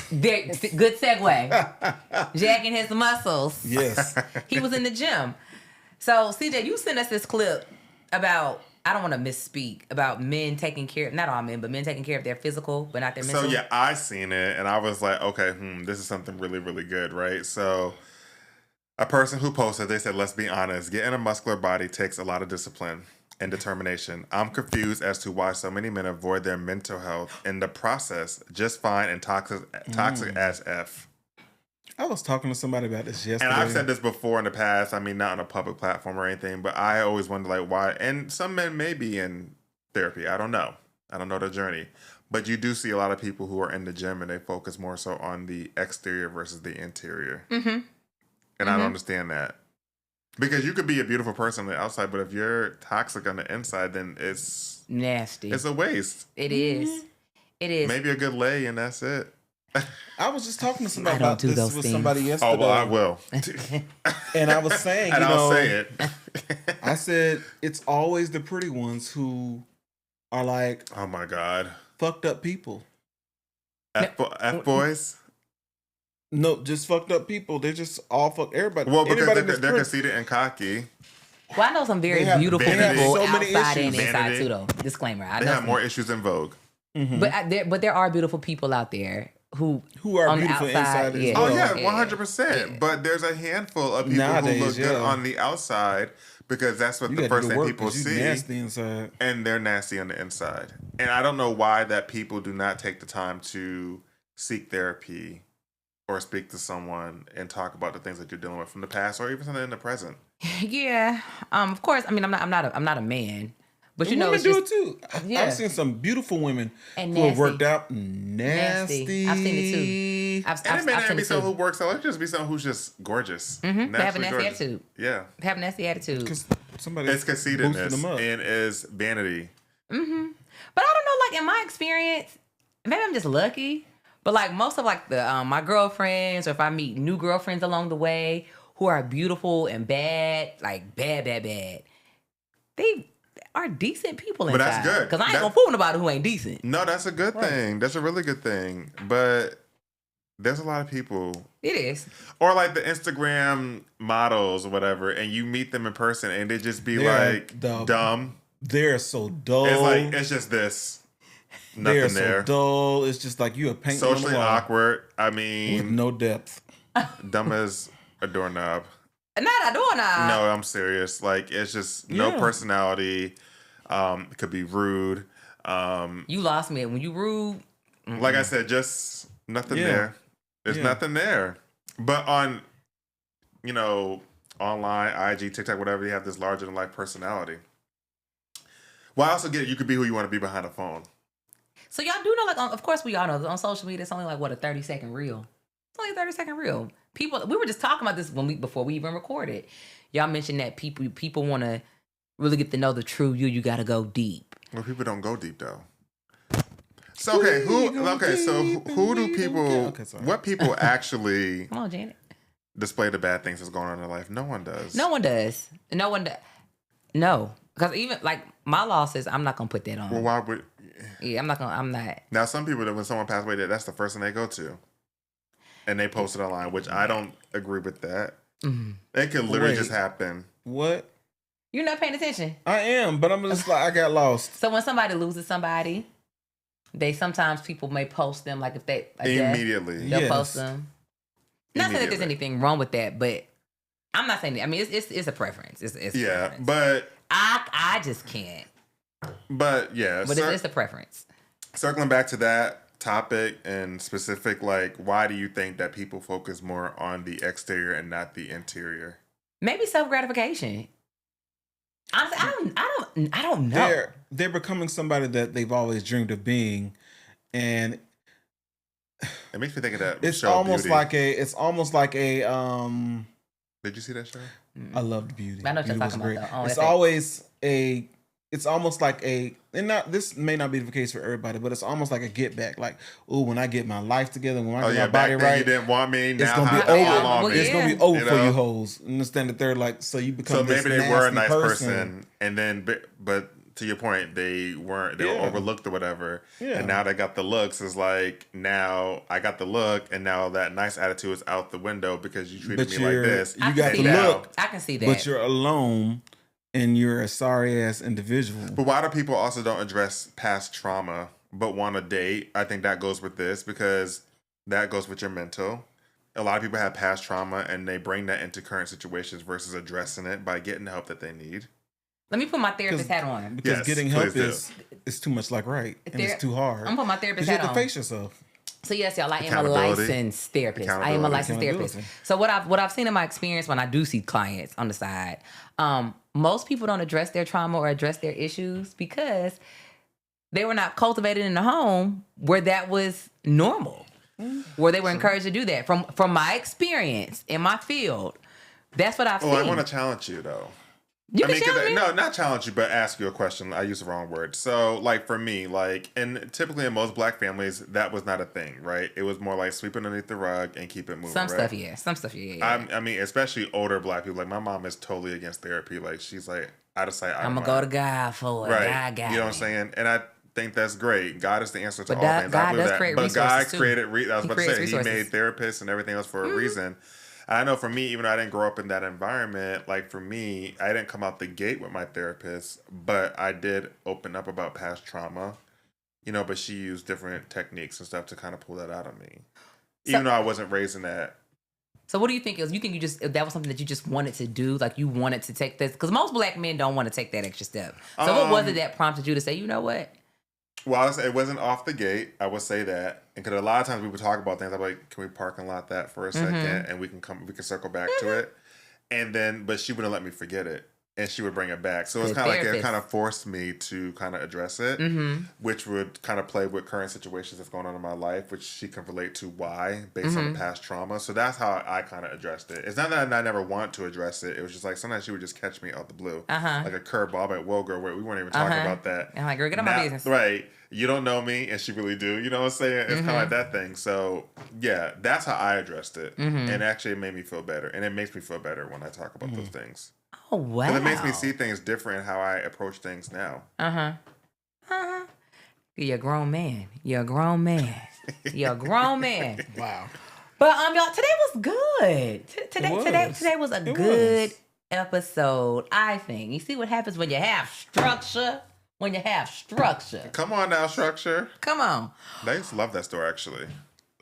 good segue. Jackie and his muscles. Yes. He was in the gym. So CJ, you sent us this clip about, I don't want to misspeak, about men taking care, not all men, but men taking care of their physical, but not their mental. So yeah, I seen it and I was like, okay, this is something really, really good, right? So a person who posted, they said, let's be honest, getting a muscular body takes a lot of discipline and determination. I'm confused as to why so many men avoid their mental health in the process, just fine and toxic as F. I was talking to somebody about this yesterday. And I've said this before in the past. I mean, not on a public platform or anything, but I always wonder, like, why. And some men may be in therapy. I don't know. I don't know the journey. But you do see a lot of people who are in the gym and they focus more so on the exterior versus the interior. Mm-hmm. And I don't understand that. Because you could be a beautiful person on the outside, but if you're toxic on the inside, then it's nasty. It's a waste. It is. It is. Maybe a good lay and that's it. I was just talking to somebody I don't about do this those with things. somebody yesterday. Oh, well, I will. And I was saying, And you I'll know, say it. I said it's always the pretty ones who are like Oh, my God. fucked up people. F boys? No, just fucked up people. They're just all fuck everybody. Well, because anybody they're that's pretty. conceited and cocky. Well, I know some very They have beautiful vanity. people So many outside and issues. inside Vanity. too, though. Disclaimer. I They know have some- more issues in Vogue. but there are beautiful people out there who are on the beautiful outside, inside as yeah. Oh, well. yeah, Yeah. 100%. But there's a handful of people Nowadays, who look good yeah. on the outside because that's what You the gotta first do the thing work people 'cause you see. nasty inside. And they're nasty on the inside. And I don't know why that people do not take the time to seek therapy or speak to someone and talk about the things that you're dealing with from the past or even something in the present. Yeah. Of course. I mean, I'm not a man, but you know, Women it's do just it too. Yeah. I've seen some beautiful women And who have nasty. worked out nasty. I've seen it too. I've And it may seen not be it someone too. who works out. It could just be someone who's just gorgeous. They have a Naturally nasty gorgeous. attitude. Yeah. Have a nasty attitude. 'Cause somebody It's boosted conceitedness them up. and is vanity. But I don't know, like in my experience, maybe I'm just lucky. But like most of like the my girlfriends, or if I meet new girlfriends along the way who are beautiful and bad, like bad, they are decent people inside. But that's good. Because I ain't gonna fool nobody who ain't decent. No, that's a good thing. That's a really good thing. But there's a lot of people. It is. Or like the Instagram models or whatever, and you meet them in person and they just be They're like dumb. dumb. They're so dull. It's like, it's just this. Nothing They're there. so dull. It's just like you a painting on Socially the wall awkward. I with mean, no depth. dumb as a doorknob. Not a doorknob. No, I'm serious. Like, it's just no personality. It could be rude. You lost me. When you rude. Like I said, just nothing Yeah. there. There's nothing there. But on, online, IG, TikTok, whatever, you have this larger than life personality. Well, I also get it. You could be who you want to be behind a phone. So y'all do know, like, of course we all know, on social media, it's only like, what, a 30-second reel. It's only a 30-second reel. People, we were just talking about this before we even recorded. Y'all mentioned that people want to really get to know the true you. You got to go deep. Well, people don't go deep though. So who do people? What people actually? Come on, Janet. Display the bad things that's going on in their life? No one does. No one does. No one does. No, because even like my law says I'm not gonna put that on. Well, why would? Yeah, I'm not. Now, some people that when someone passed away, that's the first thing they go to, and they post it online, which I don't agree with that. Mm-hmm. It could literally just happen. What? You're not paying attention. I am, but I'm just like, I got lost. So when somebody loses somebody, sometimes people may post them like if they Immediately. they'll post them. Not saying that there's anything wrong with that, but I'm not saying that. I mean, it's a preference. It's yeah, preference. but I just can't. But yeah, but it's a preference. Circling back to that topic and specific, like, why do you think that people focus more on the exterior and not the interior? Maybe self-gratification. Honestly, I don't know. They're becoming somebody that they've always dreamed of being, and it makes me think of that. It's show, almost Beauty. it's almost like a. Did you see that show? I loved Beauty. I know what you're Beauty talking was about. It's always a. It's almost like a, and not this may not be the case for everybody, but it's almost like a get back. Like, ooh, when I get my life together, when I get my body right, you didn't want me. It's now gonna be over. on me. It's gonna be over for you hoes. Understand that they're like, so you become. So this maybe they were a nice person, and then, but to your point, they weren't. They were overlooked or whatever. Yeah. And now they got the looks. Is like, now I got the look, and now that nice attitude is out the window because you treated me like this. You got the look. I can see that. But you're alone. And you're a sorry ass individual. But why do people also don't address past trauma but want to date? I think that goes with this because that goes with your mental. A lot of people have past trauma and they bring that into current situations versus addressing it by getting the help that they need. Let me put my therapist hat on. Because getting help is too much like and it's too hard. I'm putting my therapist hat on. You have to face yourself. So yes, y'all, I am a licensed therapist. So what I've seen in my experience when I do see clients on the side, most people don't address their trauma or address their issues because they were not cultivated in a home where that was normal, where they were encouraged to do that. From my experience in my field, that's what I've seen. I want to challenge you though. No, not challenge you, but ask you a question. I used the wrong word. So, like, for me, and typically in most black families, that was not a thing, right? It was more like sweep underneath the rug and keep it moving. Some stuff, yeah. I mean, especially older black people. Like, my mom is totally against therapy. Like, she's like, out of sight, out of mind. I'm going to go to God for it. Right. God got you know what I'm saying? And I think that's great. God is the answer to all things. I believe that. But God created, I was about to say, He made therapists and everything else for a reason. I know for me, even though I didn't grow up in that environment, like for me, I didn't come out the gate with my therapist, but I did open up about past trauma, but she used different techniques and stuff to kind of pull that out of me, even though I wasn't raised in that. So what do you think is, that was something that you just wanted to do? Like you wanted to take this, because most black men don't want to take that extra step. So what was it that prompted you to say, you know what? Well, it wasn't off the gate. I would say that, and because a lot of times we would talk about things, I'm like, "Can we parking lot that for a second, and we can circle back to it." And then, but she wouldn't let me forget it, and she would bring it back. So it's kind of like it kind of forced me to kind of address it, which would kind of play with current situations that's going on in my life, which she can relate to why based on the past trauma. So that's how I kind of addressed it. It's not that I never want to address it. It was just like sometimes she would just catch me out the blue, like a curveball. I'm like, "Whoa, girl, we weren't even talking about that." I'm like, "Girl, get on my business." Right. You don't know me, and she really do. You know what I'm saying? It's kind of like that thing. So, yeah, that's how I addressed it. And actually, it made me feel better. And it makes me feel better when I talk about those things. Oh, wow. Because it makes me see things different in how I approach things now. You're a grown man. You're a grown man. You're a grown man. Wow. But y'all, today was good. Today was a good episode, I think. You see what happens when you have structure? When you have structure. Come on now, Structure. Come on. I used to love that store, actually.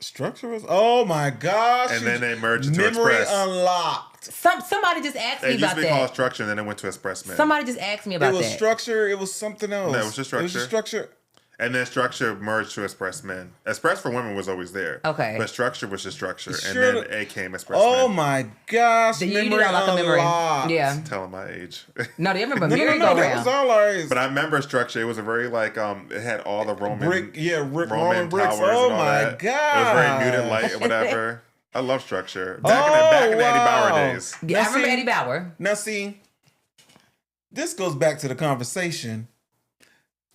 Structure was, oh my gosh. And then they merged into Memory Express. unlocked. Somebody just asked me It used about to be called that. Structure, and then it went to Express Man. Somebody just asked me about It was that. Structure. It was something else. No, it was just Structure. It was just Structure. And then Structure merged to Express Men. Express for Women was always there. Okay. But Structure was just Structure. Sure. And then it came Express Oh Men. my gosh. You Memory don't like a memory. unlocked. Yeah. Telling my age. No, do you remember No, that was merry-go-round? all ours. But I remember Structure. It was a very like it had all the Roman Roman bricks. towers Oh and all my that. god. It was very muted light or whatever. I love Structure. Back in the Eddie Bauer days. Yeah, I Now remember see- Eddie Bauer. Now see, this goes back to the conversation.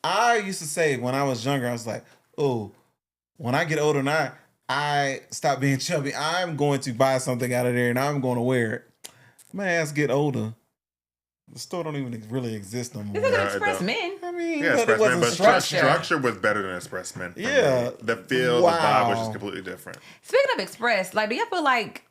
I used to say when I was younger, I was like, oh, when I get older and I stop being chubby, I'm going to buy something out of there and I'm going to wear it. My ass get older. The store don't even really exist no more. Is it Yeah, Express it Men? I mean, Yeah, but it Express Men, wasn't but structure. Structure was better than Express Men. for Yeah. me. The feel, the vibe was just completely different. Speaking of Express, like, do you feel like,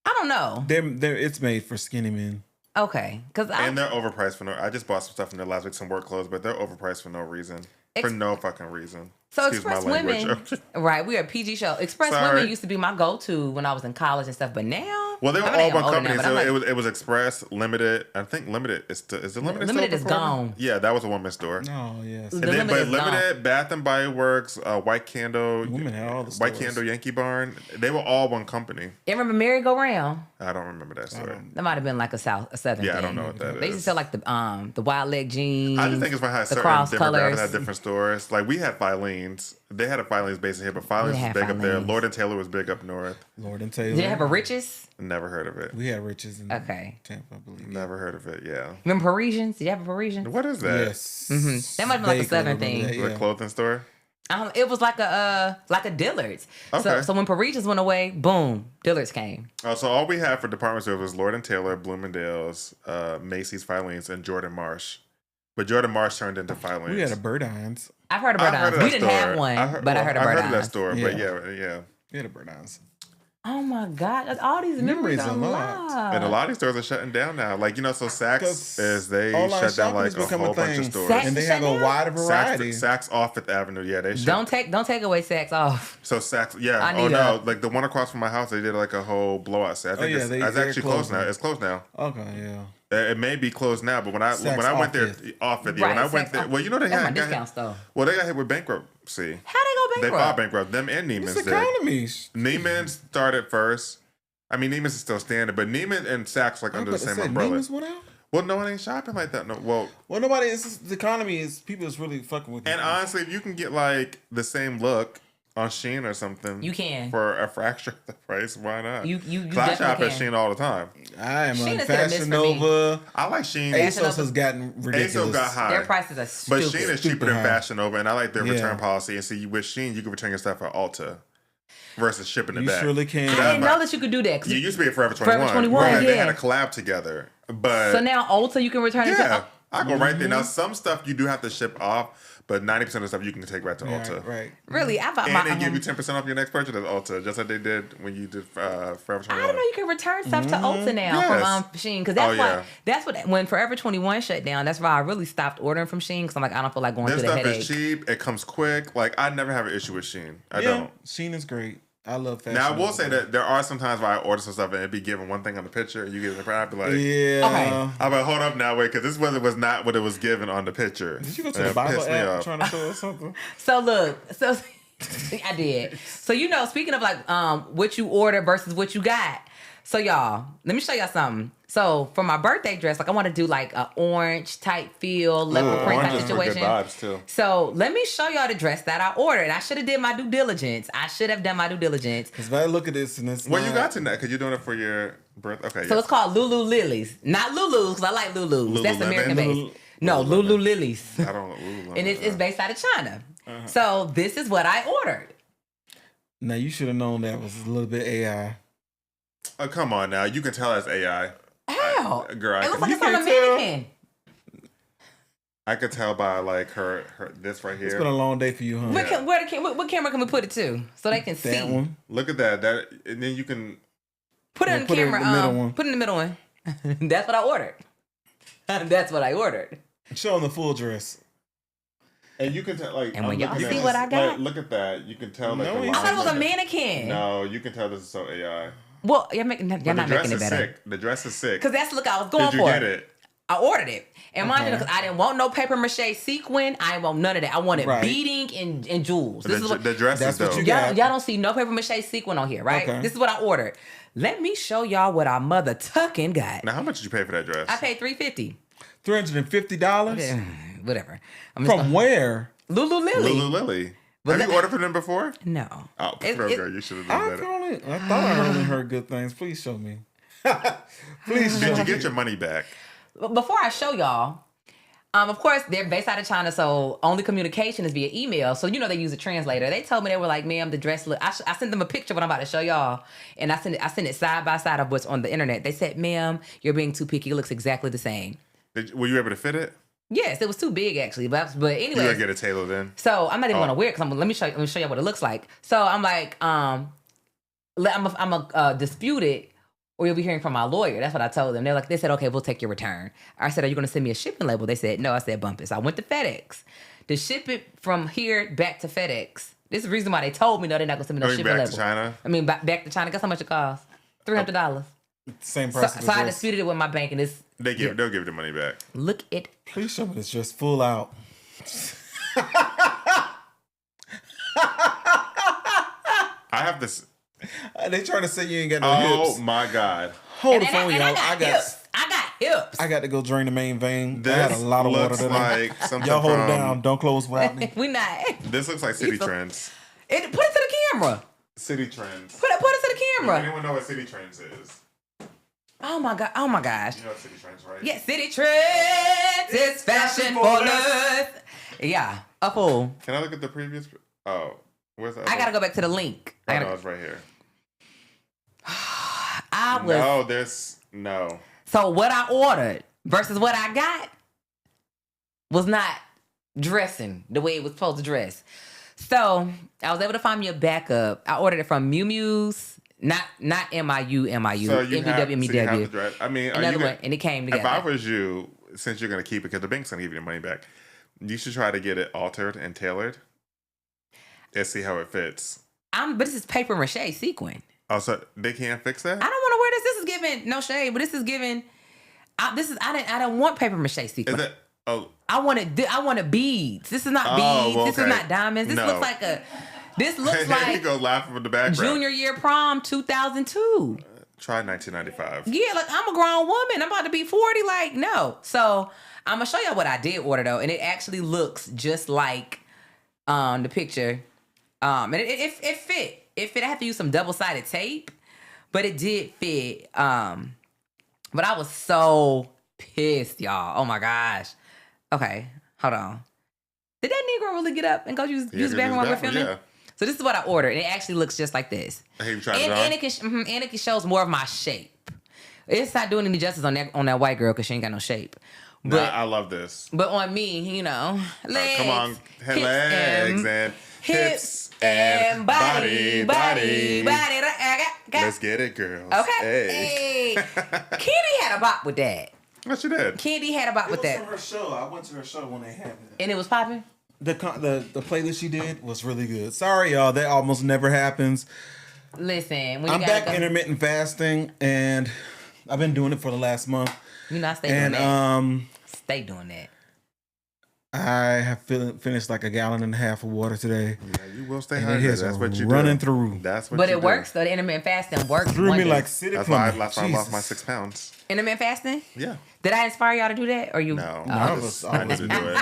I don't know. It's made for skinny men. Okay. Because And they're overpriced for no. I just bought some stuff in there last week, some work clothes, but they're overpriced for no reason. For no fucking reason. So Excuse Express my language. Women, right? We are a PG show. Express Sorry. Women used to be my go-to when I was in college and stuff, but now, Well, they were I mean, all I'm one older company. now, but So I'm like, it was Express, Limited. I think Limited is the Limited. Limited still is performing? gone. Yeah, that was a women's store. Oh yes. The And then, Limited but is gone. Limited, Bath and Body Works, White Candle, Women had all the White stores. Candle, Yankee Barn. They were all one company. you remember Merry-Go-Round? I don't remember that story. That might have been like a southern Yeah, thing. I don't know what that They used to is. sell like the wild leg jeans. I just think it's how the certain cross demographics colors. had different stores. Like we had Filene's. They had a Filene's base in here, but Filene's was had big up there. Filene's. Lord and Taylor was big up north. Lord and Taylor. Did you have a Riches? Never heard of it. We had Riches in Okay. Tampa, I believe. Never heard of it. Yeah. Remember Parisians? Did you have a Parisian? What is that? Yes. That might have been like a Vaguely southern remember thing. that, The yeah. clothing store. It was like a Dillard's. Okay. So when Parisians went away, boom, Dillard's came. Oh, so all we had for department stores was Lord and Taylor, Bloomingdale's, Macy's, Filene's, and Jordan Marsh. But Jordan Marsh turned into Filene's. We had a Burdines. I've heard of I Bird heard of We that didn't store. have one, but I heard of I Bird heard of that store, but Yeah. yeah. We had a Burdines. Oh my God, all these memories Memories are unlocked. And a lot of these stores are shutting down now. Like, so Saks 'Cause is they online shut down shopping like has a become a whole bunch of thing. stores. Saks- And they Shut have a down? wide variety. Saks off Fifth Avenue, yeah, they shut. Don't take away Saks off. So Saks, yeah. I Oh need no, a- like the one across from my house, they did like a whole blowout sale. I think yeah, it's they're actually closed now. closing. It's closed now. Okay, yeah. It may be closed now, but when I Saks went there, off Fifth. off it. Yeah, when Right, I went Saks there, off- well, you know they That's my had got discount hit, store. well, they got hit with bankruptcy. How they They go filed bankrupt? bankrupt. Them and Neiman's It's did. economies. Neiman's started first. I mean, Neiman's is still standing, but Neiman and Saks like under the same umbrella. Neiman's went out? Well, no one ain't shopping like that. No, well, Well, nobody. It's just, the economy is people is really fucking with. and it. honestly, if you can get like the same look on Shein or something, You can. for a fraction of the price. Why not? You 'Cause I shop definitely at can. Shein all the time. I am Shein on is hit or miss Fashion for me. Nova. I like Shein. Fashion ASOS Nova- has gotten ridiculous. ASOS got high. Their prices are But stupid. Shein is cheaper Stupid than high. Fashion Nova, and I like their Yeah. return policy. And see, with Shein, you can return your stuff at Ulta versus shipping it You back. surely can. I didn't know that you could do that. 'cause You used to be at Forever 21. Forever 21, Right, They yeah. had a collab together. But So now Ulta, you can return it yeah, to. I go right there. Now, Mm-hmm. some stuff you do have to ship off, but 90% of the stuff you can take right to Ulta. Right. Really, I bought And my. they give you 10% off your next purchase at Ulta, just like they did when you did Forever 21. I don't know. You can return stuff to Ulta now Yes. from Shein because that's Oh, why yeah. that's what when Forever 21 shut down. That's why I really stopped ordering from Shein because I'm like I don't feel like going Their through the stuff headache. is cheap. It comes quick. Like, I never have an issue with Shein. I Yeah, don't. Shein is great. I love Fashion Now, I will Nova. say that there are some times where I order some stuff and it'd be given one thing on the picture, and you get it in the print. I'd be like, Yeah. Okay. I'm like, hold up now, wait, because this was not what it was given on the picture. Did you go to And the it Bible pissed me app off. trying to show us something? So look, so I did. So speaking of like what you order versus what you got. So y'all, let me show y'all something. So for my birthday dress, like I want to do like a orange type feel, leopard print type Orange is for good situation. vibes, too. So let me show y'all the dress that I ordered. I should have did my due diligence. Because if I look at this and it's Well, you not- got to that because you're doing it for your birthday. Okay, So yeah. it's called Lulu Lilies. Not Lulu's, because I like Lulu's. That's Lululemon? American Lulu- based. No, Lulu Lilies. I don't know. And it's based out of China. Uh-huh. So this is what I ordered. Now you should have known that was a little bit AI. Oh, come on now. You can tell that's AI. How tell. Girl, It looks like it's on a can't tell. mannequin. I could tell by like her this right here. It's been a long day for you, huh? What camera can we put it to so they can see? That one. Look at that. And then you can Put it in the put it in camera. the middle one. Put it in the middle one. That's what I ordered. That's what I ordered. Show them the full dress. and you can tell like. And when y'all looking see at what this, I got? like, look at that. You can tell that. No, the I I thought it was a lines- mannequin. No, you can tell this is so AI. Well, you're not making it better. Sick. The dress is sick. Because that's the look I was going Did you for. get it? I ordered it. And mind you, because I didn't want no paper mache sequin. I didn't want none of that. I wanted Right. beading and jewels. This is what The dress That's is what dope. you got. y'all don't see no paper mache sequin on here, right? Okay. This is what I ordered. Let me show y'all what our mother tucking got. Now, how much did you pay for that dress? I paid $350. $350 Yeah, whatever. I'm just from where? Lulu Lily. Lulu Lily. But Have you ordered from them before? No. Oh, girl, you should have done that. I thought I only heard good things. Please show me. Please show Did you me. get your money back? Before I show y'all, of course, they're based out of China, so only communication is via email. So, they use a translator. They told me, they were like, ma'am, the dress look... I sent them a picture what I'm about to show y'all, and I sent it side by side of what's on the internet. They said, ma'am, you're being too picky. It looks exactly the same. Were you able to fit it? Yes, it was too big, actually. But You anyway... gotta get it tailored in. So, I'm not even going to wear it, because let me show you what it looks like. So, I'm like, I'm a dispute it, or you'll be hearing from my lawyer. That's what I told them. They said, okay, we'll take your return. I said, are you going to send me a shipping label? They said, no. I said, bump it. So I went to FedEx. To ship it from here back to FedEx. This is the reason why they told me, no, they're not going to send me no Going shipping back label. to China? I mean, back to China. Guess how much it costs? $300. Same So, price. so I disputed it with my bank, and it's... They'll give the money back. Look it. Please show me this dress full out. I have this. They trying to say you ain't got no hips. Oh my God. Hold the And phone, y'all. I got hips. I got to go drain the main vein. I This had a lot of water looks today. like something Y'all hold it from- down. Don't close without me. We not. This looks like City You so- Trends. Put it to the camera. City Trends. Put it to the Does camera. anyone know what City Trends is? Oh my God. Oh my gosh. You know what City Trends, right? Yeah, City Trends is fashion for us. Yeah, a fool. Can I look at the previous? Oh, where's that? I gotta go back to the link. Oh, no, it's right here. I was No. so what I ordered versus what I got was not dressing the way it was supposed to dress. So I was able to find me a backup. I ordered it from Miu Miu's, not MIU, So you have the MBW. dress. I mean, are Another you one, gonna, and it came if I together. was you, since you're gonna keep it, because the bank's gonna give you the money back, you should try to get it altered and tailored, and see how it fits. But this is paper mache sequin. Oh, so they can't fix that? I don't want to wear this. This is giving no shade, but this is giving. I didn't want paper mache sequin. Is it? Oh, I wanted beads. This is not Oh, beads. This is okay. not diamonds. This No. looks like This looks he like goes laughing from the background. junior year prom 2002. Try 1995. Yeah, like I'm a grown woman. I'm about to be 40. Like, no. So I'm gonna show y'all what I did order though, and it actually looks just like the picture. And it fit. It fit. I had to use some double-sided tape, but it did fit. But I was so pissed, y'all. Oh my gosh. Okay, hold on. Did that Negro really get up and go use the bathroom while we're filming? Yeah. So this is what I ordered, and it actually looks just like this. He tried And, it on. and it shows more of my shape. It's not doing any justice on that white girl because she ain't got no shape. But I love this. but on me, legs, Come on, hips, legs and hips and body. Let's get it, girls. Okay. Hey. Candy had a bop with that. What you did? Candy had a bop with that, her show. I went to her show when they had it. and it was popping. The playlist she did was really good. Sorry, y'all. That almost never happens. Listen, when I'm you back intermittent fasting, and I've been doing it for the last month. I stay doing And that. Stay doing that. I have finished like a gallon and a half of water today. Yeah, you will stay And it hydrated. is That's what you running do. through. That's what But you it do. works though. The intermittent fasting works. Threw me wonders. like city That's why I plumbing. lost my Jesus. 6 pounds. Intermittent fasting. Yeah. Did I inspire y'all to do that, or you? No. Oh. I was- need to do it.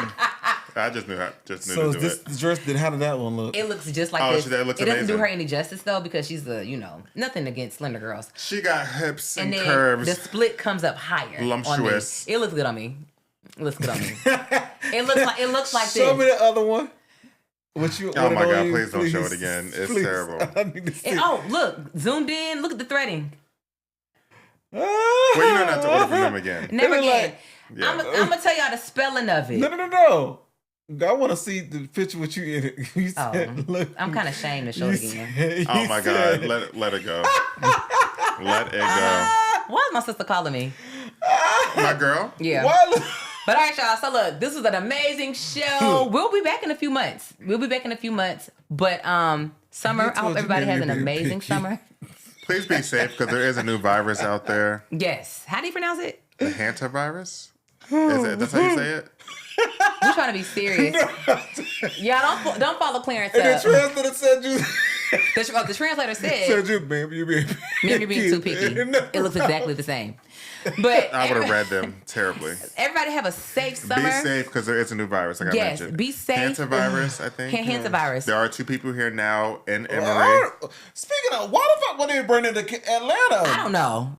I just knew So to do this it. dress how did that one look? It looks just like Oh, this. that looks it doesn't do amazing. her any justice though because she's nothing against slender girls. She got hips and, And then curves. the split comes up higher. on me. Lumptuous. It looks good on me. It looks good on me. It looks like Show this. me the other one. What you? Oh what my it on God, you? please don't show it again. It's terrible. I need to see. And, oh, look, zoomed in. Look at the threading. Well, you don't have to order from them again. Never again. Like, Yeah. I'm gonna tell y'all the spelling of it. No. I want to see the picture with you in it. You said, look, I'm kind of ashamed to show it again. Oh my God. Let it go. Let it go. Why is my sister calling me? My girl? Yeah. What? But all right, y'all. So look, this was an amazing show. We'll be back in a few months. But summer, I hope everybody has an amazing summer. Please be safe because there is a new virus out there. Yes. How do you pronounce it? The hantavirus? That's how you say it? We're trying to be serious. Y'all don't follow Clarence And the up. translator said you. The translator Said said, you, baby, you being maybe being too picky. It looks exactly the same. But I would have read them terribly. everybody have a safe summer. Be safe because there is a new virus, like I Yes, mentioned. be safe. Hantavirus, I think. Hantavirus. There are 2 people here now in Emory. Speaking of, why the fuck were they burning to Atlanta? I don't know.